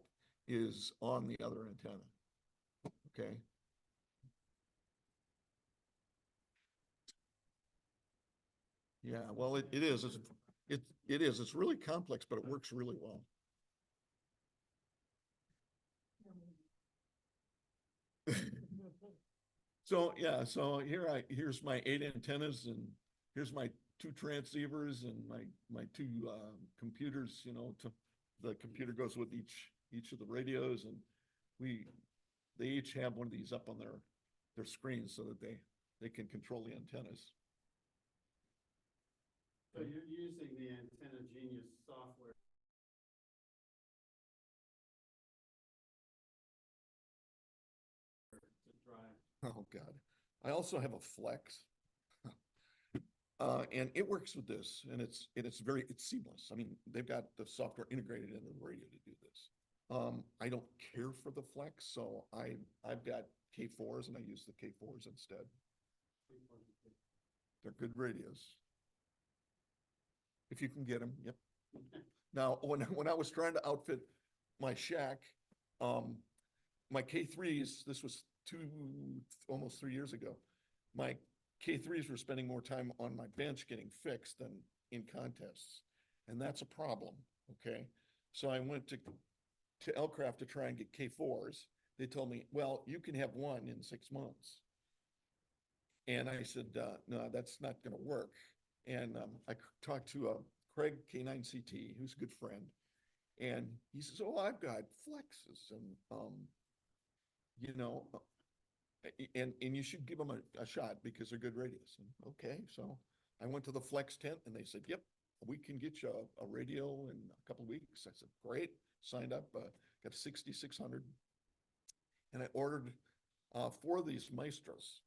is on the other antenna, okay? Yeah, well, it is. It is. It's really complex, but it works really well. So yeah, so here's my 8 antennas, and here's my 2 transceivers, and my 2 computers. The computer goes with each of the radios, and they each have one of these up on their screens so that they can control the antennas. So you're using the Antenna Genius software Oh, God. I also have a Flex. And it works with this, and it's seamless. I mean, they've got the software integrated into the radio to do this. I don't care for the Flex, so I've got K4s and I use the K4s instead. They're good radios. If you can get them, yep. Now, when I was trying to outfit my shack, my K3s, this was almost 3 years ago. My K3s were spending more time on my bench getting fixed than in contests. And that's a problem, okay? So I went to Elcraft to try and get K4s. They told me, well, you can have one in 6 months. And I said, no, that's not gonna work. And I talked to Craig K9CT, who's a good friend. And he says, oh, I've got Flexes and, you know, and you should give them a shot because they're good radios. And okay, so I went to the Flex tent and they said, yep, we can get you a radio in a couple of weeks. I said, great, signed up, got 6,600. And I ordered 4 of these Maestros.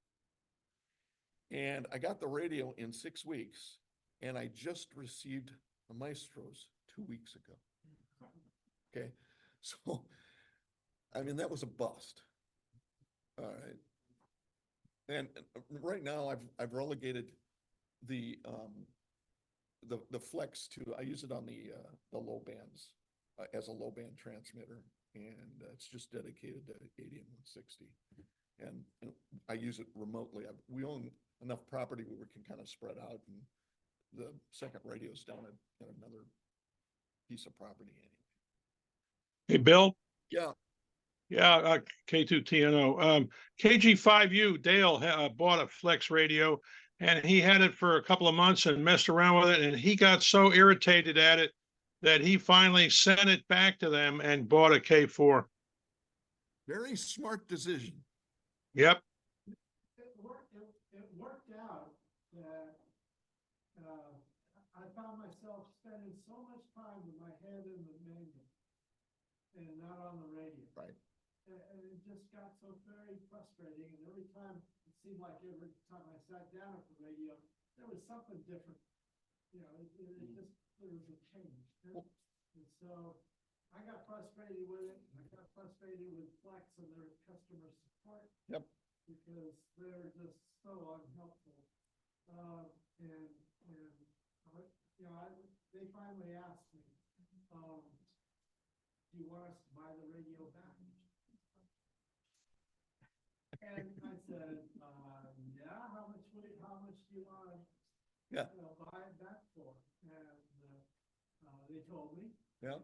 And I got the radio in 6 weeks, and I just received the Maestros 2 weeks ago. Okay, so, I mean, that was a bust. All right. And right now I've relegated the Flex to, I use it on the low bands as a low band transmitter, and it's just dedicated to 80 and 160. And I use it remotely. We own enough property where we can kind of spread out, and the second radio's down at another piece of property anyway. Hey, Bill? Yeah. Yeah, K2TNO. KG5U, Dale bought a Flex radio, and he had it for a couple of months and messed around with it, and he got so irritated at it that he finally sent it back to them and bought a K4. Very smart decision. Yep. It worked out that, I found myself spending so much time with my head in the manual and not on the radio. Right. And it just got so very frustrating, and every time, it seemed like every time I sat down at the radio, there was something different. You know, there was a change. And so I got frustrated with it. I got frustrated with Flex and their customer support. Yep. Because they're just so unhelpful. And you know, they finally asked me, do you want us to buy the radio back? And I said, yeah, how much do you want to buy it back for? And they told me. Yeah.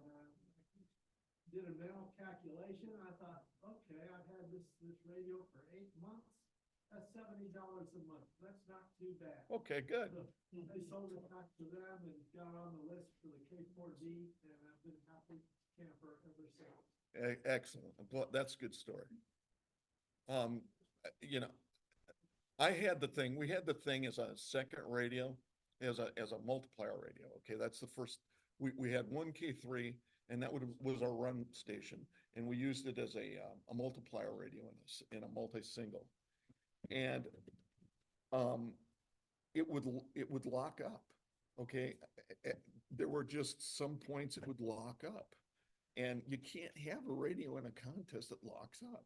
Did a mental calculation. I thought, okay, I've had this radio for 8 months. That's $70 a month. That's not too bad. Okay, good. So I sold it back to them and got on the list for the K4D, and I've been happy camper ever since. Excellent. Well, that's a good story. You know, we had the thing as a second radio, as a multiplier radio. Okay, that's the first. We had one K3, and that was our run station, and we used it as a multiplier radio in a multi-single, and it would lock up. Okay, there were just some points it would lock up, and you can't have a radio in a contest that locks up.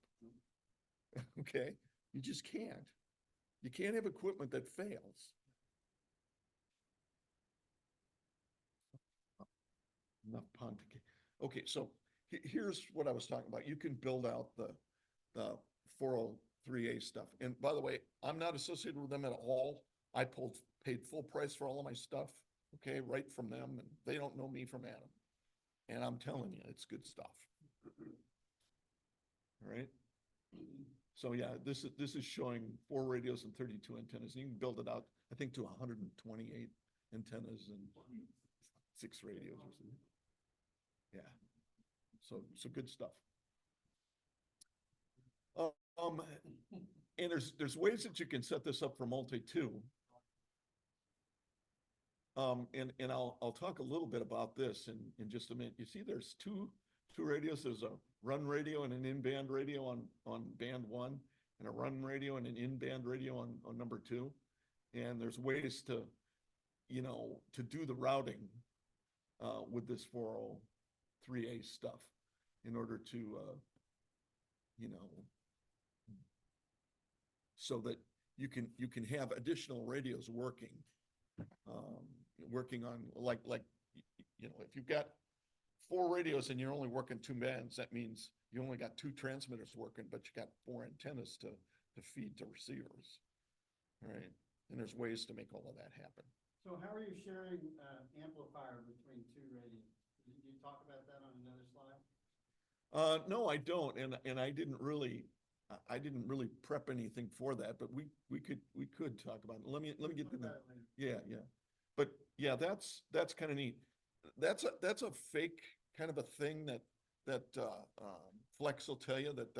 Okay, you just can't. You can't have equipment that fails. Enough pontificate. Okay, so here's what I was talking about. You can build out the 403A stuff. And by the way, I'm not associated with them at all. I paid full price for all of my stuff, okay, right from them, and they don't know me from Adam. And I'm telling you, it's good stuff. All right. So yeah, this is showing 4 radios and 32 antennas. You can build it out, I think, to 128 antennas and 6 radios or something. Yeah. So good stuff. And there's ways that you can set this up for multi too. And I'll talk a little bit about this in just a minute. You see, there's two radios. There's a run radio and an in-band radio on band 1, and a run radio and an in-band radio on number 2. And there's ways to, to do the routing with this 403A stuff in order to, so that you can have additional radios working on like, if you've got 4 radios and you're only working 2 bands, that means you only got 2 transmitters working, but you got 4 antennas to feed to receivers, right? And there's ways to make all of that happen. So how are you sharing amplifier between 2 radios? Did you talk about that on another slide? No, I don't, and I didn't really prep anything for that, but we could talk about it. Let me get to that. Yeah. But yeah, that's kind of neat. That's a fake kind of a thing that Flex will tell you that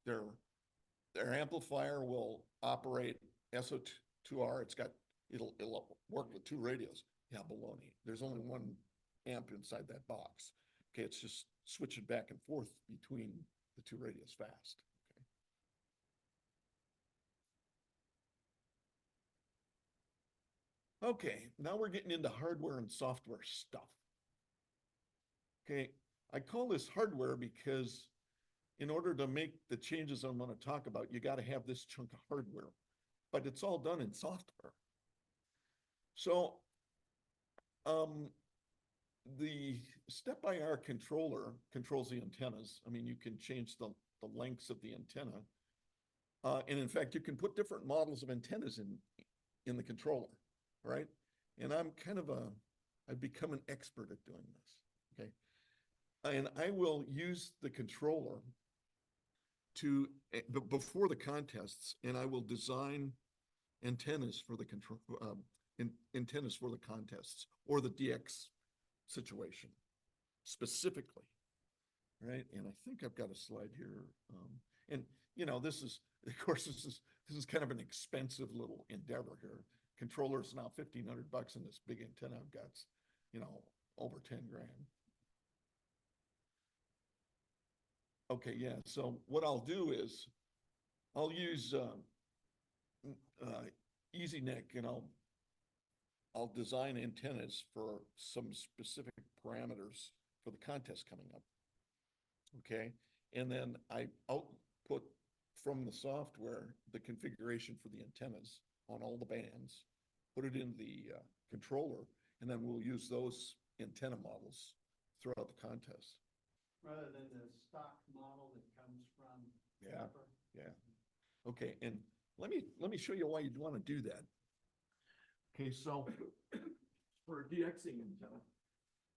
their amplifier will operate SO2R. It'll work with 2 radios. Yeah, baloney. There's only 1 amp inside that box. Okay, it's just switching back and forth between the 2 radios fast. Okay, now we're getting into hardware and software stuff. Okay, I call this hardware because in order to make the changes I'm going to talk about, you got to have this chunk of hardware, but it's all done in software. So the step-by-R controller controls the antennas. I mean, you can change the lengths of the antenna. And in fact, you can put different models of antennas in the controller, right? And I've become an expert at doing this, okay? And I will use the controller before the contests, and I will design antennas for the antennas for the contests or the DX situation specifically, right? And I think I've got a slide here. And this is, of course, this is kind of an expensive little endeavor here. Controller is now $1,500, and this big antenna I've got's, over 10 grand. Okay, yeah. So what I'll do is I'll use EasyNIC, and I'll design antennas for some specific parameters for the contest coming up. Okay, and then I output from the software the configuration for the antennas on all the bands, put it in the controller, and then we'll use those antenna models throughout the contest. Rather than the stock model that comes from Yeah. Pepper? Yeah. Okay, and let me show you why you'd want to do that. Okay, so for a DXing antenna,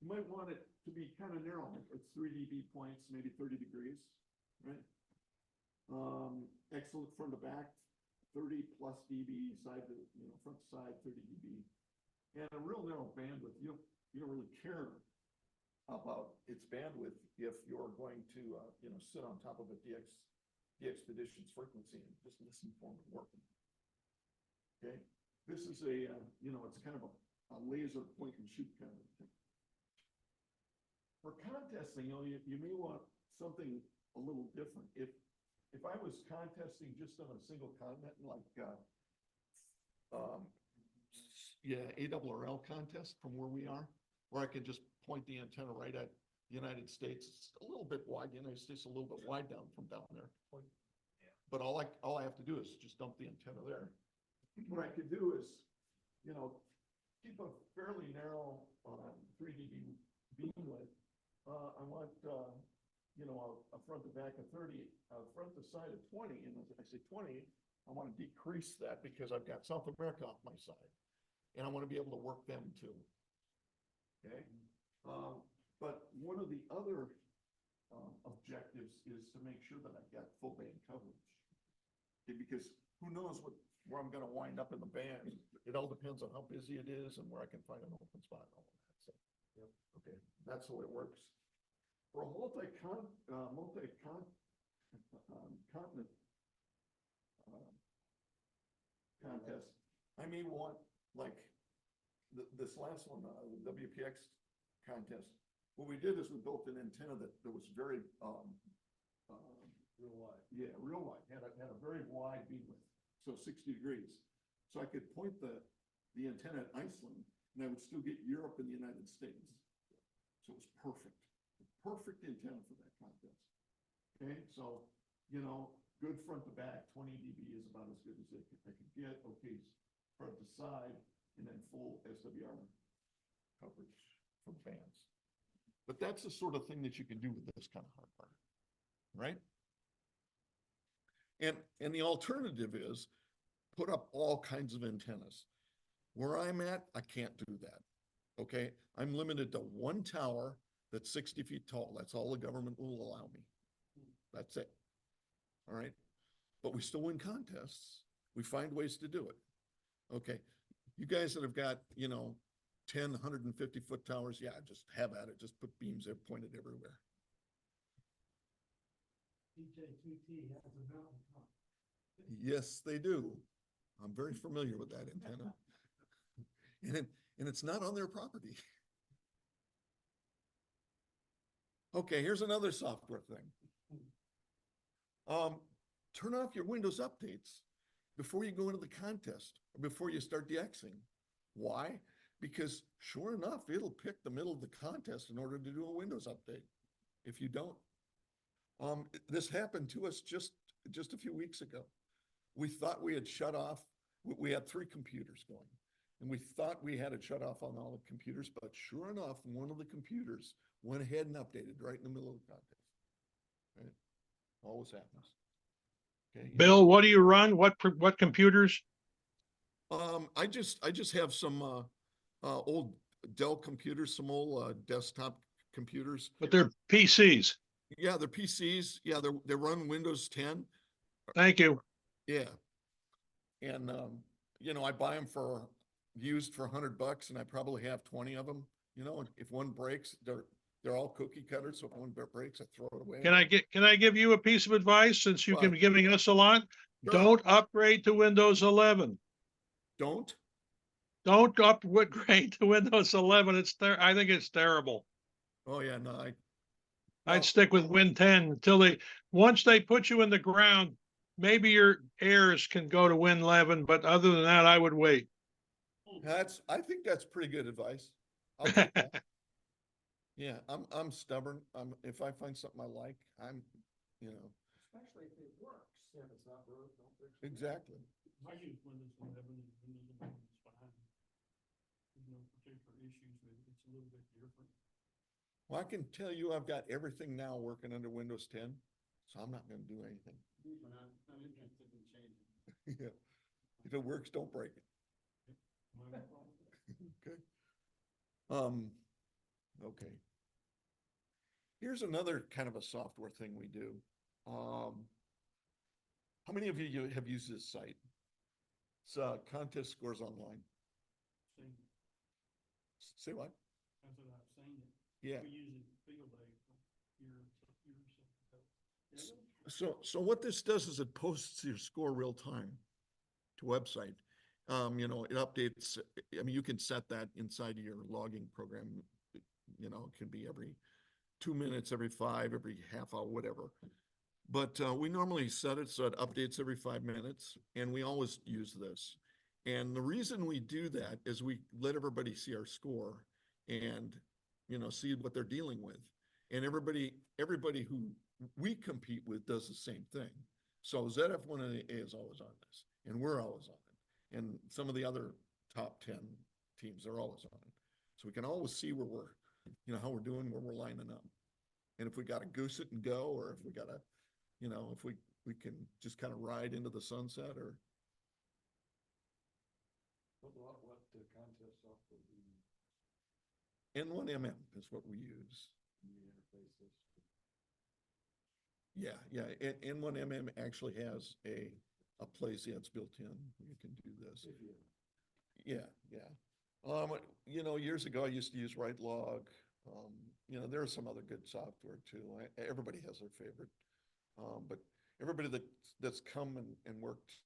you might want it to be kind of narrow. It's 3 dB points, maybe 30 degrees, right? Excellent front to back, 30 plus dB, side to, front to side, 30 dB. And a real narrow bandwidth. You don't really care about its bandwidth if you're going to, sit on top of a DXpedition's frequency and just listen for it working. Okay, this is it's kind of a laser point and shoot kind of thing. For contesting, you may want something a little different. If I was contesting just on a single continent, like ARRL contest from where we are, where I could just point the antenna right at the United States. It's a little bit wide. The United States is a little bit wide down from down there. But all I have to do is just dump the antenna there. What I could do is, keep a fairly narrow 3 dB beam width. I want a front to back of 30, front to side of 20, and as I say 20, I want to decrease that because I've got South America off my side, and I want to be able to work them too. Okay, but one of the other objectives is to make sure that I've got full band coverage. Okay, because who knows where I'm going to wind up in the band. It all depends on how busy it is and where I can find an open spot and all of that. So, yep. Okay, that's the way it works. For a multi-continent contest, I may want, like this last one, the WPX contest. What we did is we built an antenna that was very Real wide. Yeah, real wide, had a very wide beam width, so 60 degrees. So I could point the antenna at Iceland and I would still get Europe and the United States. So it was perfect, perfect antenna for that contest. Okay, so, you know, good front to back, 20 dB is about as good as I could get. Okay, front to side, and then full SWR coverage from bands. But that's the sort of thing that you can do with this kind of hardware, right? And the alternative is put up all kinds of antennas. Where I'm at, I can't do that. Okay, I'm limited to one tower that's 60 feet tall. That's all the government will allow me. That's it. All right. But we still win contests. We find ways to do it. Okay. You guys that have got, you know, 10, 150-foot towers, yeah, just have at it. Just put beams there pointed everywhere. DJ2T has a mountain top. Yes, they do. I'm very familiar with that antenna. And it's not on their property. Okay, here's another software thing. Turn off your Windows updates before you go into the contest or before you start DXing. Why? Because sure enough, it'll pick the middle of the contest in order to do a Windows update if you don't. This happened to us just a few weeks ago. We thought we had shut off, we had 3 computers going, and we thought we had it shut off on all the computers, but sure enough, one of the computers went ahead and updated right in the middle of the contest. Right? Always happens. Okay. Bill, what do you run? What computers? I just have some old Dell computers, some old desktop computers. But they're PCs. Yeah, they're PCs. Yeah, they run Windows 10. Thank you. Yeah. And you know, I buy them used for $100 and I probably have 20 of them. You know, if one breaks, they're all cookie cutters. So if one breaks, I throw it away. Can I give you a piece of advice since you've been giving us a lot? Sure. Don't upgrade to Windows 11. Don't upgrade to Windows 11. I think it's terrible. Oh yeah, no, I'd stick with Win 10 until once they put you in the ground, maybe your heirs can go to Win 11, but other than that, I would wait. I think that's pretty good advice. I'll take that. Yeah, I'm stubborn. If I find something I like, you know. Especially if it works. Yeah, if it's not broke, don't fix it. Exactly. I use Windows 11 and Windows 11 is fine. There's no particular issues with it. It's a little bit different. Well, I can tell you I've got everything now working under Windows 10, so I'm not going to do anything. We're not interested in changing. Yeah. If it works, don't break it. Okay. Okay. Here's another kind of a software thing we do. How many of you have used this site? It's Contest Scores Online. Seen it. Say what? I said I've seen it. Yeah. We use it field day years ago. So what this does is it posts your score real time to website. You know, it updates. I mean, you can set that inside of your logging program. You know, it can be every 2 minutes, every 5, every half hour, whatever. But we normally set it so it updates every 5 minutes, and we always use this. And the reason we do that is we let everybody see our score and, you know, see what they're dealing with. And everybody who we compete with does the same thing. So ZF1A is always on this, and we're always on it. And some of the other top 10 teams are always on it. So we can always see where we're, you know, how we're doing, where we're lining up. And if we got to goose it and go, or if we got to, you know, if we can just kind of ride into the sunset, or. What the contest software do you use? N1MM is what we use. Can you interface this? Yeah. N1MM actually has a place that's built in. You can do this. Yeah. You know, years ago I used to use WriteLog. You know, there are some other good software too. Everybody has their favorite. But everybody that's come and worked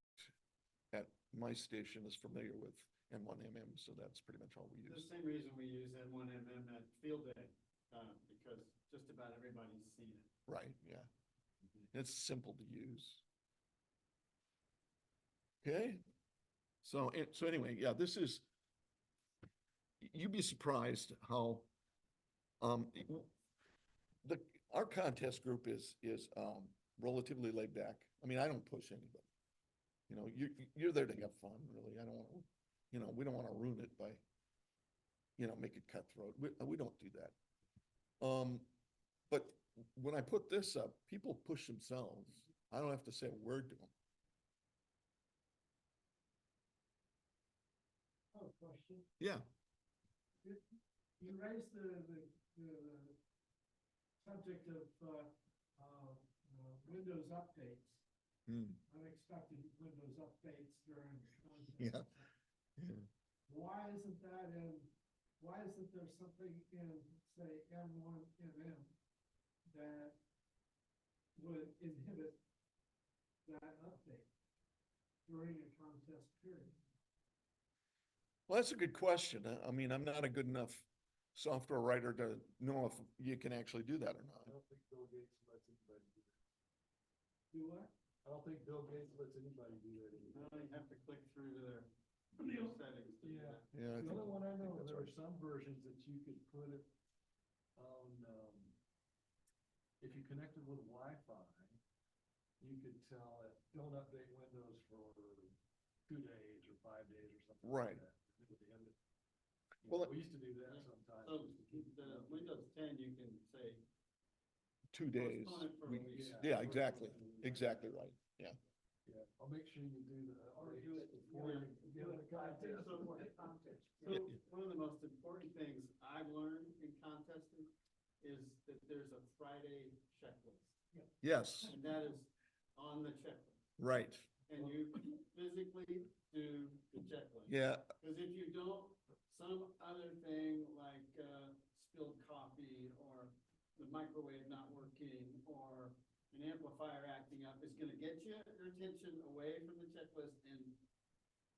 at my station is familiar with N1MM, so that's pretty much all we use. The same reason we use N1MM at field day, because just about everybody's seen it. Right, yeah. It's simple to use. Okay. So, so anyway, yeah, this is, you'd be surprised how, the, our contest group is relatively laid back. I mean, I don't push anybody. You know, you're there to have fun, really. I don't want to, you know, we don't want to ruin it by, you know, make it cutthroat. We don't do that. But when I put this up, people push themselves. I don't have to say a word to them. Oh, question. Yeah. You raised the subject of, Windows updates. Unexpected Windows updates during contest. Yeah. Yeah. Why isn't there something in, say, M1 MM that would inhibit that update during a contest period? Well, that's a good question. I mean, I'm not a good enough software writer to know if you can actually do that or not. I don't think Bill Gates lets anybody do that. Do what? I don't think Bill Gates lets anybody do that anymore. You have to click through to their settings to do that. Yeah. I The think- only one I know, that's there right. were some versions that you could put it on, if you connected with Wi-Fi, you could tell it, don't update Windows for 2 days or 5 days or something Right. like that. It would end it. Well, We used to do that sometimes. So the Windows 10, you can say, 2 days. Postpone it for a week. Yeah, exactly. Exactly right. Yeah. Yeah, I'll make sure you do the Or do it before you get in the contest. So one of the most important things I've learned in contesting is that there's a Friday checklist. Yes, And that is on the checklist. right. And you physically do the checklist. Yeah, Because if you don't, some other thing like spilled coffee or the microwave not working or an amplifier acting up is gonna get your attention away from the checklist, and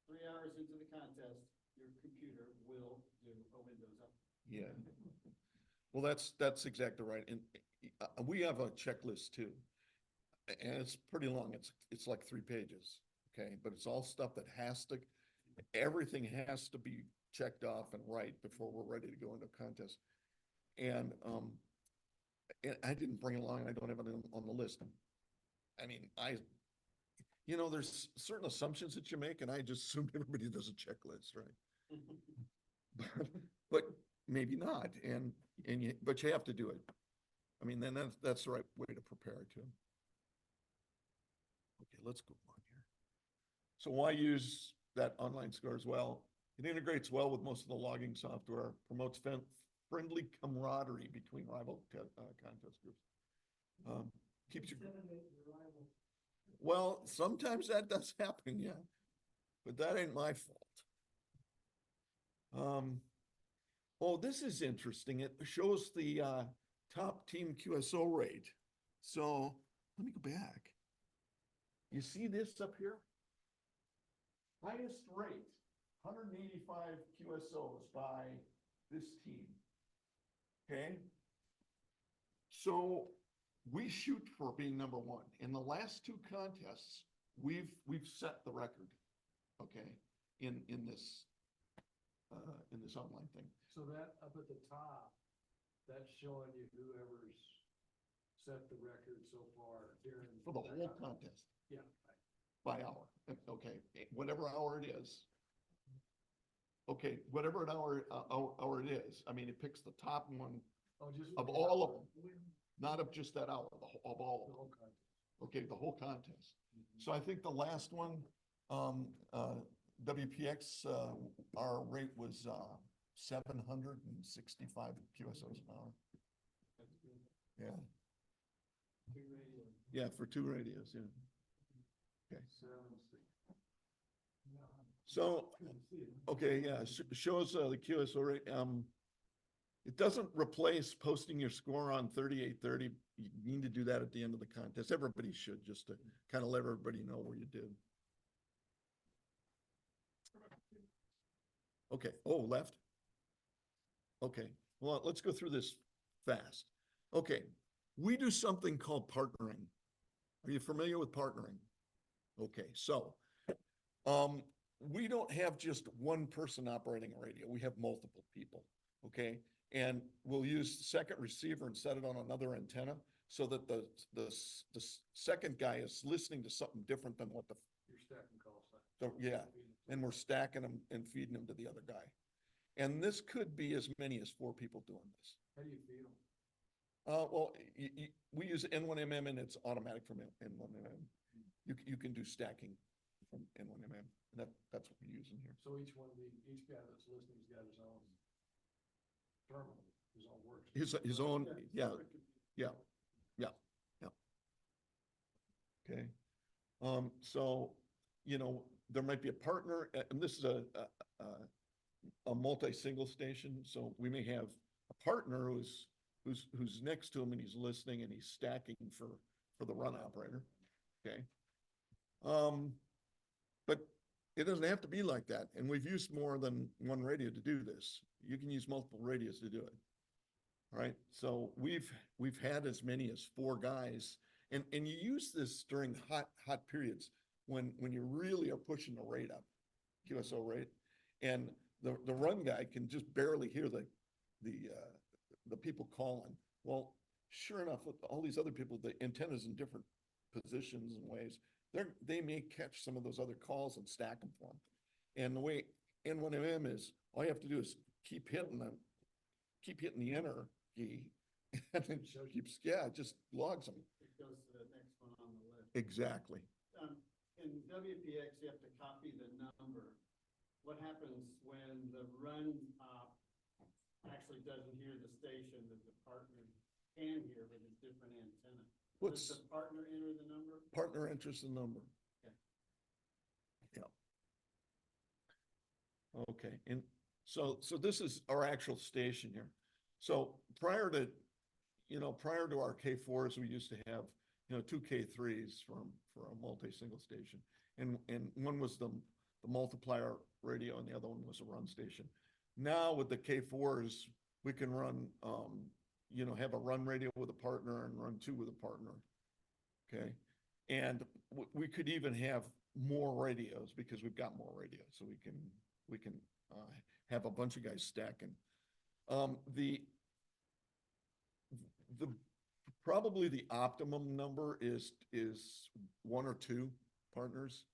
3 hours into the contest, your computer will do a Windows update. yeah. Well, that's exactly right. And we have a checklist too. And it's pretty long. It's like 3 pages. Okay, but it's all stuff that everything has to be checked off and right before we're ready to go into a contest. And I didn't bring it along. I don't have it on the list. I mean, there's certain assumptions that you make, and I just assumed everybody does a checklist, right? But maybe not, but you have to do it. I mean, then that's the right way to prepare too. Okay, let's go on here. So why use that online score as well? It integrates well with most of the logging software, promotes friendly camaraderie between rival contest groups. Keeps you. Intimidate your rival. Well, sometimes that does happen, yeah, but that ain't my fault. Oh, this is interesting. It shows the top team QSO rate. So let me go back. You see this up here? Highest rate, 185 QSOs by this team. Okay. So we shoot for being number 1. In the last 2 contests, we've set the record, okay, in this online thing. So that up at the top, that's showing you whoever's set the record so far during. For the that whole contest. Yeah. By hour, okay, whatever hour it is. Okay, whatever an hour it is, I mean, it picks the top one Oh, just. of all of them, not of just that hour, of The all of them. whole contest. Okay, the whole contest. So I think the last one, WPX, our rate was 765 QSOs an hour. That's good. Yeah, 2 radio. yeah, for 2 radios, yeah. Okay. 760. So, okay, yeah, shows the QSO rate. It doesn't replace posting your score on 3830. You need to do that at the end of the contest. Everybody should, just to kind of let everybody know where you did. Okay, oh, left. Okay, well, let's go through this fast. Okay, we do something called partnering. Are you familiar with partnering? Okay, so, we don't have just one person operating a radio. We have multiple people, okay? And we'll use the second receiver and set it on another antenna so that the second guy is listening to something different than what You're stacking calls. yeah, and we're stacking them and feeding them to the other guy. And this could be as many as 4 people doing this. How do you feed them? Well, we use N1MM and it's automatic from N1MM. You can do stacking from N1MM, and that's what we're using here. So each guy that's listening's got his own terminal, his own works. His own, yeah, okay. So, there might be a partner, and this is a multi-single station, so we may have a partner who's next to him and he's listening and he's stacking for the run operator, okay? But it doesn't have to be like that, and we've used more than one radio to do this. You can use multiple radios to do it. All right, so we've had as many as 4 guys, and you use this during hot periods when you really are pushing the rate up, QSO rate, and the run guy can just barely hear the people calling. Well, sure enough, with all these other people, the antennas in different positions and ways, they may catch some of those other calls and stack them for them. And the way N1MM is, all you have to do is keep hitting the enter key, and it keeps, it just logs them. It goes to the next one on the list. Exactly. In WPX, you have to copy the number. What happens when the run op actually doesn't hear the station that the partner can hear with a different antenna? Does the partner enter the number? Partner enters the number. Okay. Yeah. Okay, and so this is our actual station here. So prior to our K4s, we used to have, 2 K3s for a multi-single station. And one was the multiplier radio and the other one was a run station. Now with the K4s, we can run, have a run radio with a partner and run 2 with a partner. Okay. And we could even have more radios because we've got more radios. So we can have a bunch of guys stacking. Probably the optimum number is 1 or 2 partners.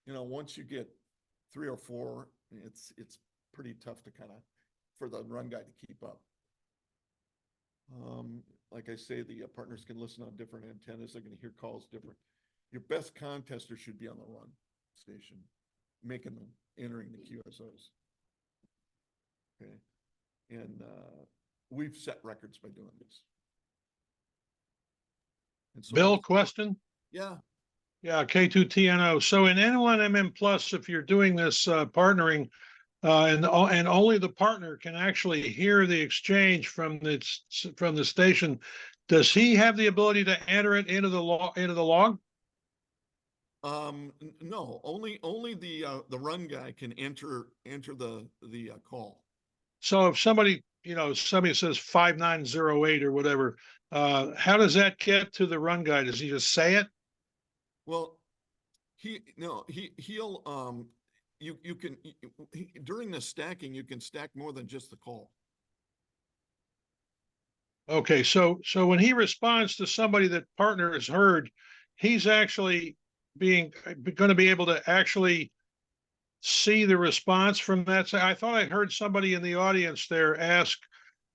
Once you get 3 or 4, it's pretty tough to for the run guy to keep up. Like I say, the partners can listen on different antennas. They're going to hear calls different. Your best contester should be on the run station, entering the QSOs. Okay. And we've set records by doing this. And so Bill, question? Yeah. Yeah, K2TNO. So in N1MM Plus, if you're doing this partnering, and only the partner can actually hear the exchange from the station, does he have the ability to enter it into the log? No, only the run guy can enter the call. So if somebody says 5908 or whatever, how does that get to the run guy? Does he just say it? Well, during the stacking, you can stack more than just the call. Okay, so when he responds to somebody that partner has heard, he's actually going to be able to actually see the response from that. I thought I heard somebody in the audience there ask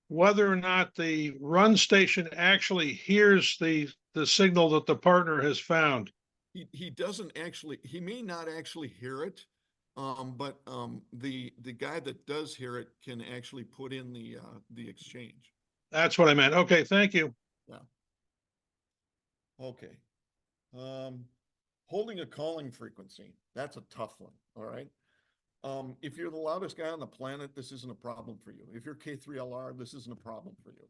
whether or not the run station actually hears the signal that the partner has found. He doesn't actually, he may not actually hear it, but the guy that does hear it can actually put in the exchange. That's what I meant. Okay, thank you. Yeah. Okay. Holding a calling frequency, that's a tough one. All right. If you're the loudest guy on the planet, this isn't a problem for you. If you're K3LR, this isn't a problem for you.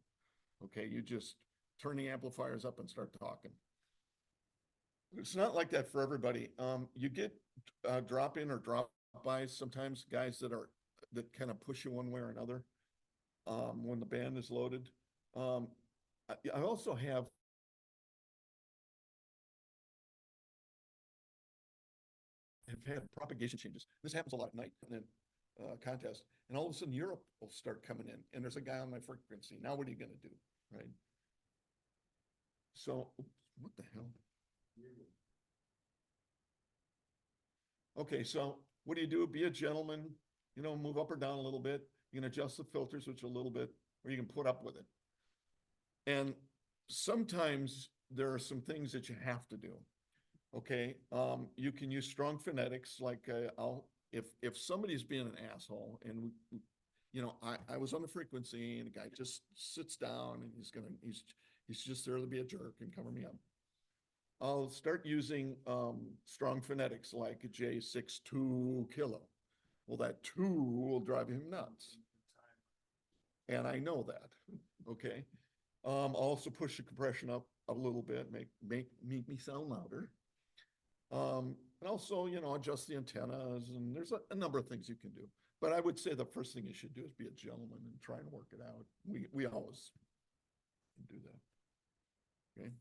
Okay, you just turn the amplifiers up and start talking. It's not like that for everybody. You get drop in or drop bys sometimes, guys that kind of push you one way or another when the band is loaded. I also have had propagation changes. This happens a lot at night and then contest. And all of a sudden Europe will start coming in and there's a guy on my frequency. Now what are you gonna do, right? So, what the hell? Okay, so what do you do? Be a gentleman, you know, move up or down a little bit. You can adjust the filters, which a little bit, or you can put up with it. And sometimes there are some things that you have to do. Okay, you can use strong phonetics, like if somebody's being an asshole and you know, I was on the frequency and the guy just sits down and he's just there to be a jerk and cover me up. I'll start using strong phonetics like J62 kilo. Well, that 2 will drive him nuts. And I know that, okay? I'll also push the compression up a little bit, make me sound louder. And also, you know, adjust the antennas, and there's a number of things you can do. But I would say the first thing you should do is be a gentleman and try and work it out. We always do that. Okay.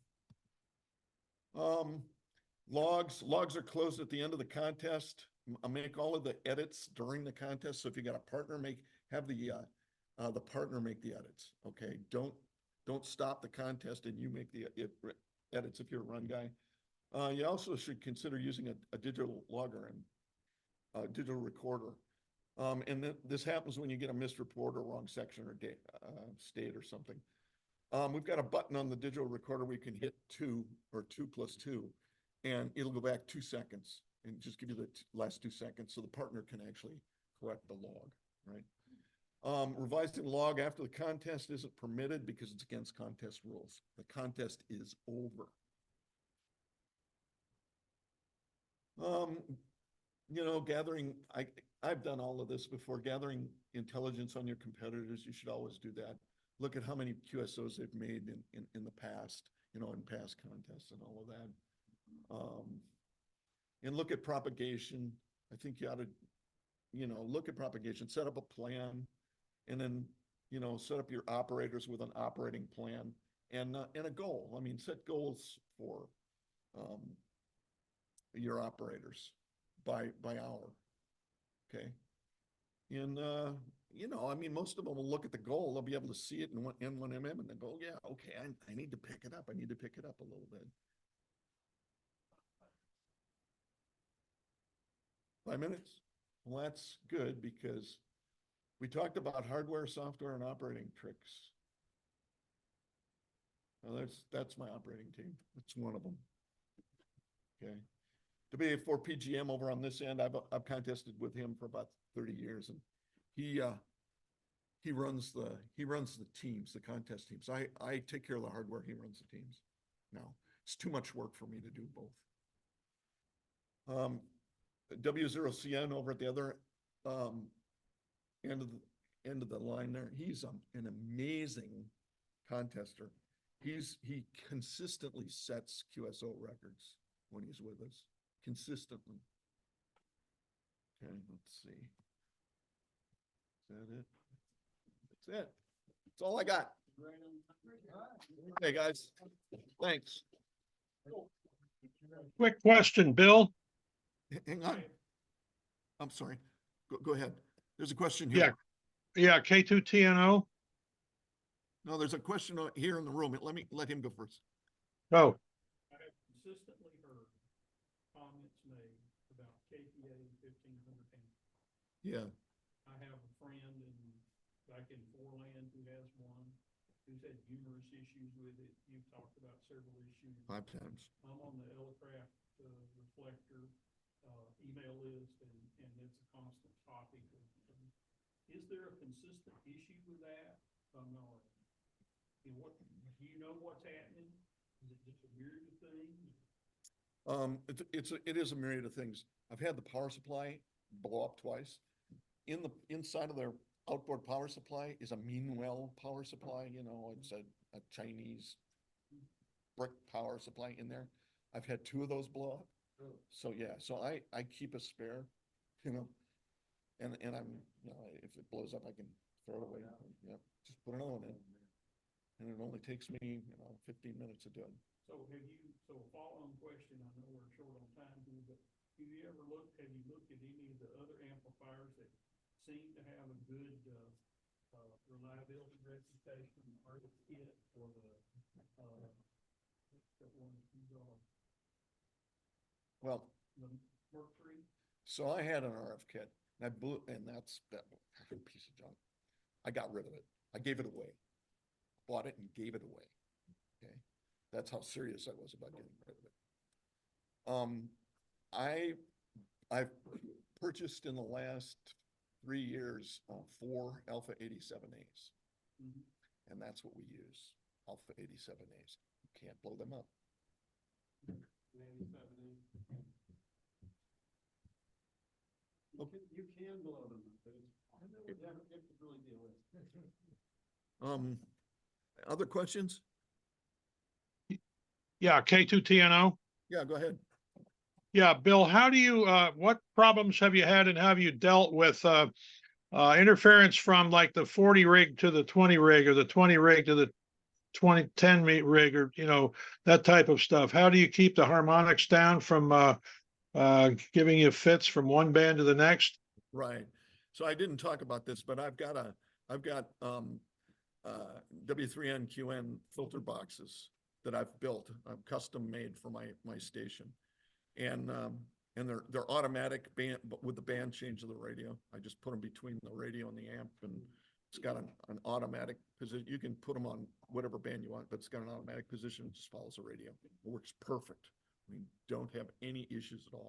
Logs are closed at the end of the contest. I'll make all of the edits during the contest. So if you got a partner, have the partner make the edits. Okay. Don't stop the contest and you make the edits if you're a run guy. You also should consider using a digital logger and a digital recorder. And this happens when you get a missed report or wrong section or state or something. We've got a button on the digital recorder where you can hit 2 or 2 + 2, and it'll go back 2 seconds and just give you the last 2 seconds so the partner can actually correct the log, right? Revising the log after the contest isn't permitted because it's against contest rules. The contest is over. You know, I've done all of this before. Gathering intelligence on your competitors, you should always do that. Look at how many QSOs they've made in the past, you know, in past contests and all of that. And look at propagation. I think you ought to, you know, look at propagation, set up a plan, and then, you know, set up your operators with an operating plan and a goal. I mean, set goals for your operators by hour. Okay. And, you know, I mean, most of them will look at the goal. They'll be able to see it in N1MM and then go, yeah, okay, I need to pick it up. I need to pick it up a little bit. 5 minutes? Well, that's good because we talked about hardware, software, and operating tricks. Well, that's my operating team. That's one of them. Okay. WA4 PGM over on this end, I've contested with him for about 30 years, and he runs the teams, the contest teams. I take care of the hardware, he runs the teams. Now, it's too much work for me to do both. W0CN over at the other end of the line there, he's an amazing contester. He consistently sets QSO records when he's with us. Consistently. Okay, let's see. Is that it? That's it. That's all I got. Okay, guys. Thanks. Quick question, Bill. Hang on. I'm sorry. Go ahead. There's a question Yeah. here. Yeah, K2TNO. No, there's a question here in the room. Let him go first. Oh, I have consistently heard comments made about KPA 1500 amp. Yeah. I have a friend back in Foreland who has one, who's had numerous issues with it. You've talked about several issues. 5 times. I'm on the Elecraft reflector email list, and it's a constant topic. Is there a consistent issue with that? Or, you know, do you know what's happening? Is it just a myriad of things? It is a myriad of things. I've had the power supply blow up twice. Inside of their outboard power supply is a Meanwell power supply. You know, it's a Chinese brick power supply in there. I've had 2 of those blow up. So yeah, so I keep a spare, you know, and I'm, you know, if it blows up, I can throw it away. Yep, just put another one in, and it only takes me, you know, 15 minutes to do it. So a follow-on question, I know we're short on time here, but have you looked at any of the other amplifiers that seem to have a good, reliability reputation, RF kit or the one, Well, the Mercury? so I had an RF kit and I blew, and that's that piece of junk. I got rid of it. I gave it away. Bought it and gave it away. Okay. That's how serious I was about getting rid of it. I've purchased in the last 3 years, 4 Alpha 87As. Mhm. And that's what we use, Alpha 87As. You can't blow them up. You can blow them, but it's, you have to really deal with it. Other questions? Yeah, K2TNO. Yeah, go ahead. Yeah, Bill, how do you, what problems have you had and have you dealt with, interference from like the 40 rig to the 20 rig or the 20 rig to the 10 rig or, that type of stuff? How do you keep the harmonics down from, giving you fits from one band to the next? Right. So I didn't talk about this, but I've got W3NQN filter boxes that I've built. I'm custom made for my station. And they're automatic band, but with the band change of the radio. I just put them between the radio and the amp, and it's got an automatic position. You can put them on whatever band you want, but it's got an automatic position. It just follows the radio. It works perfect. We don't have any issues at all.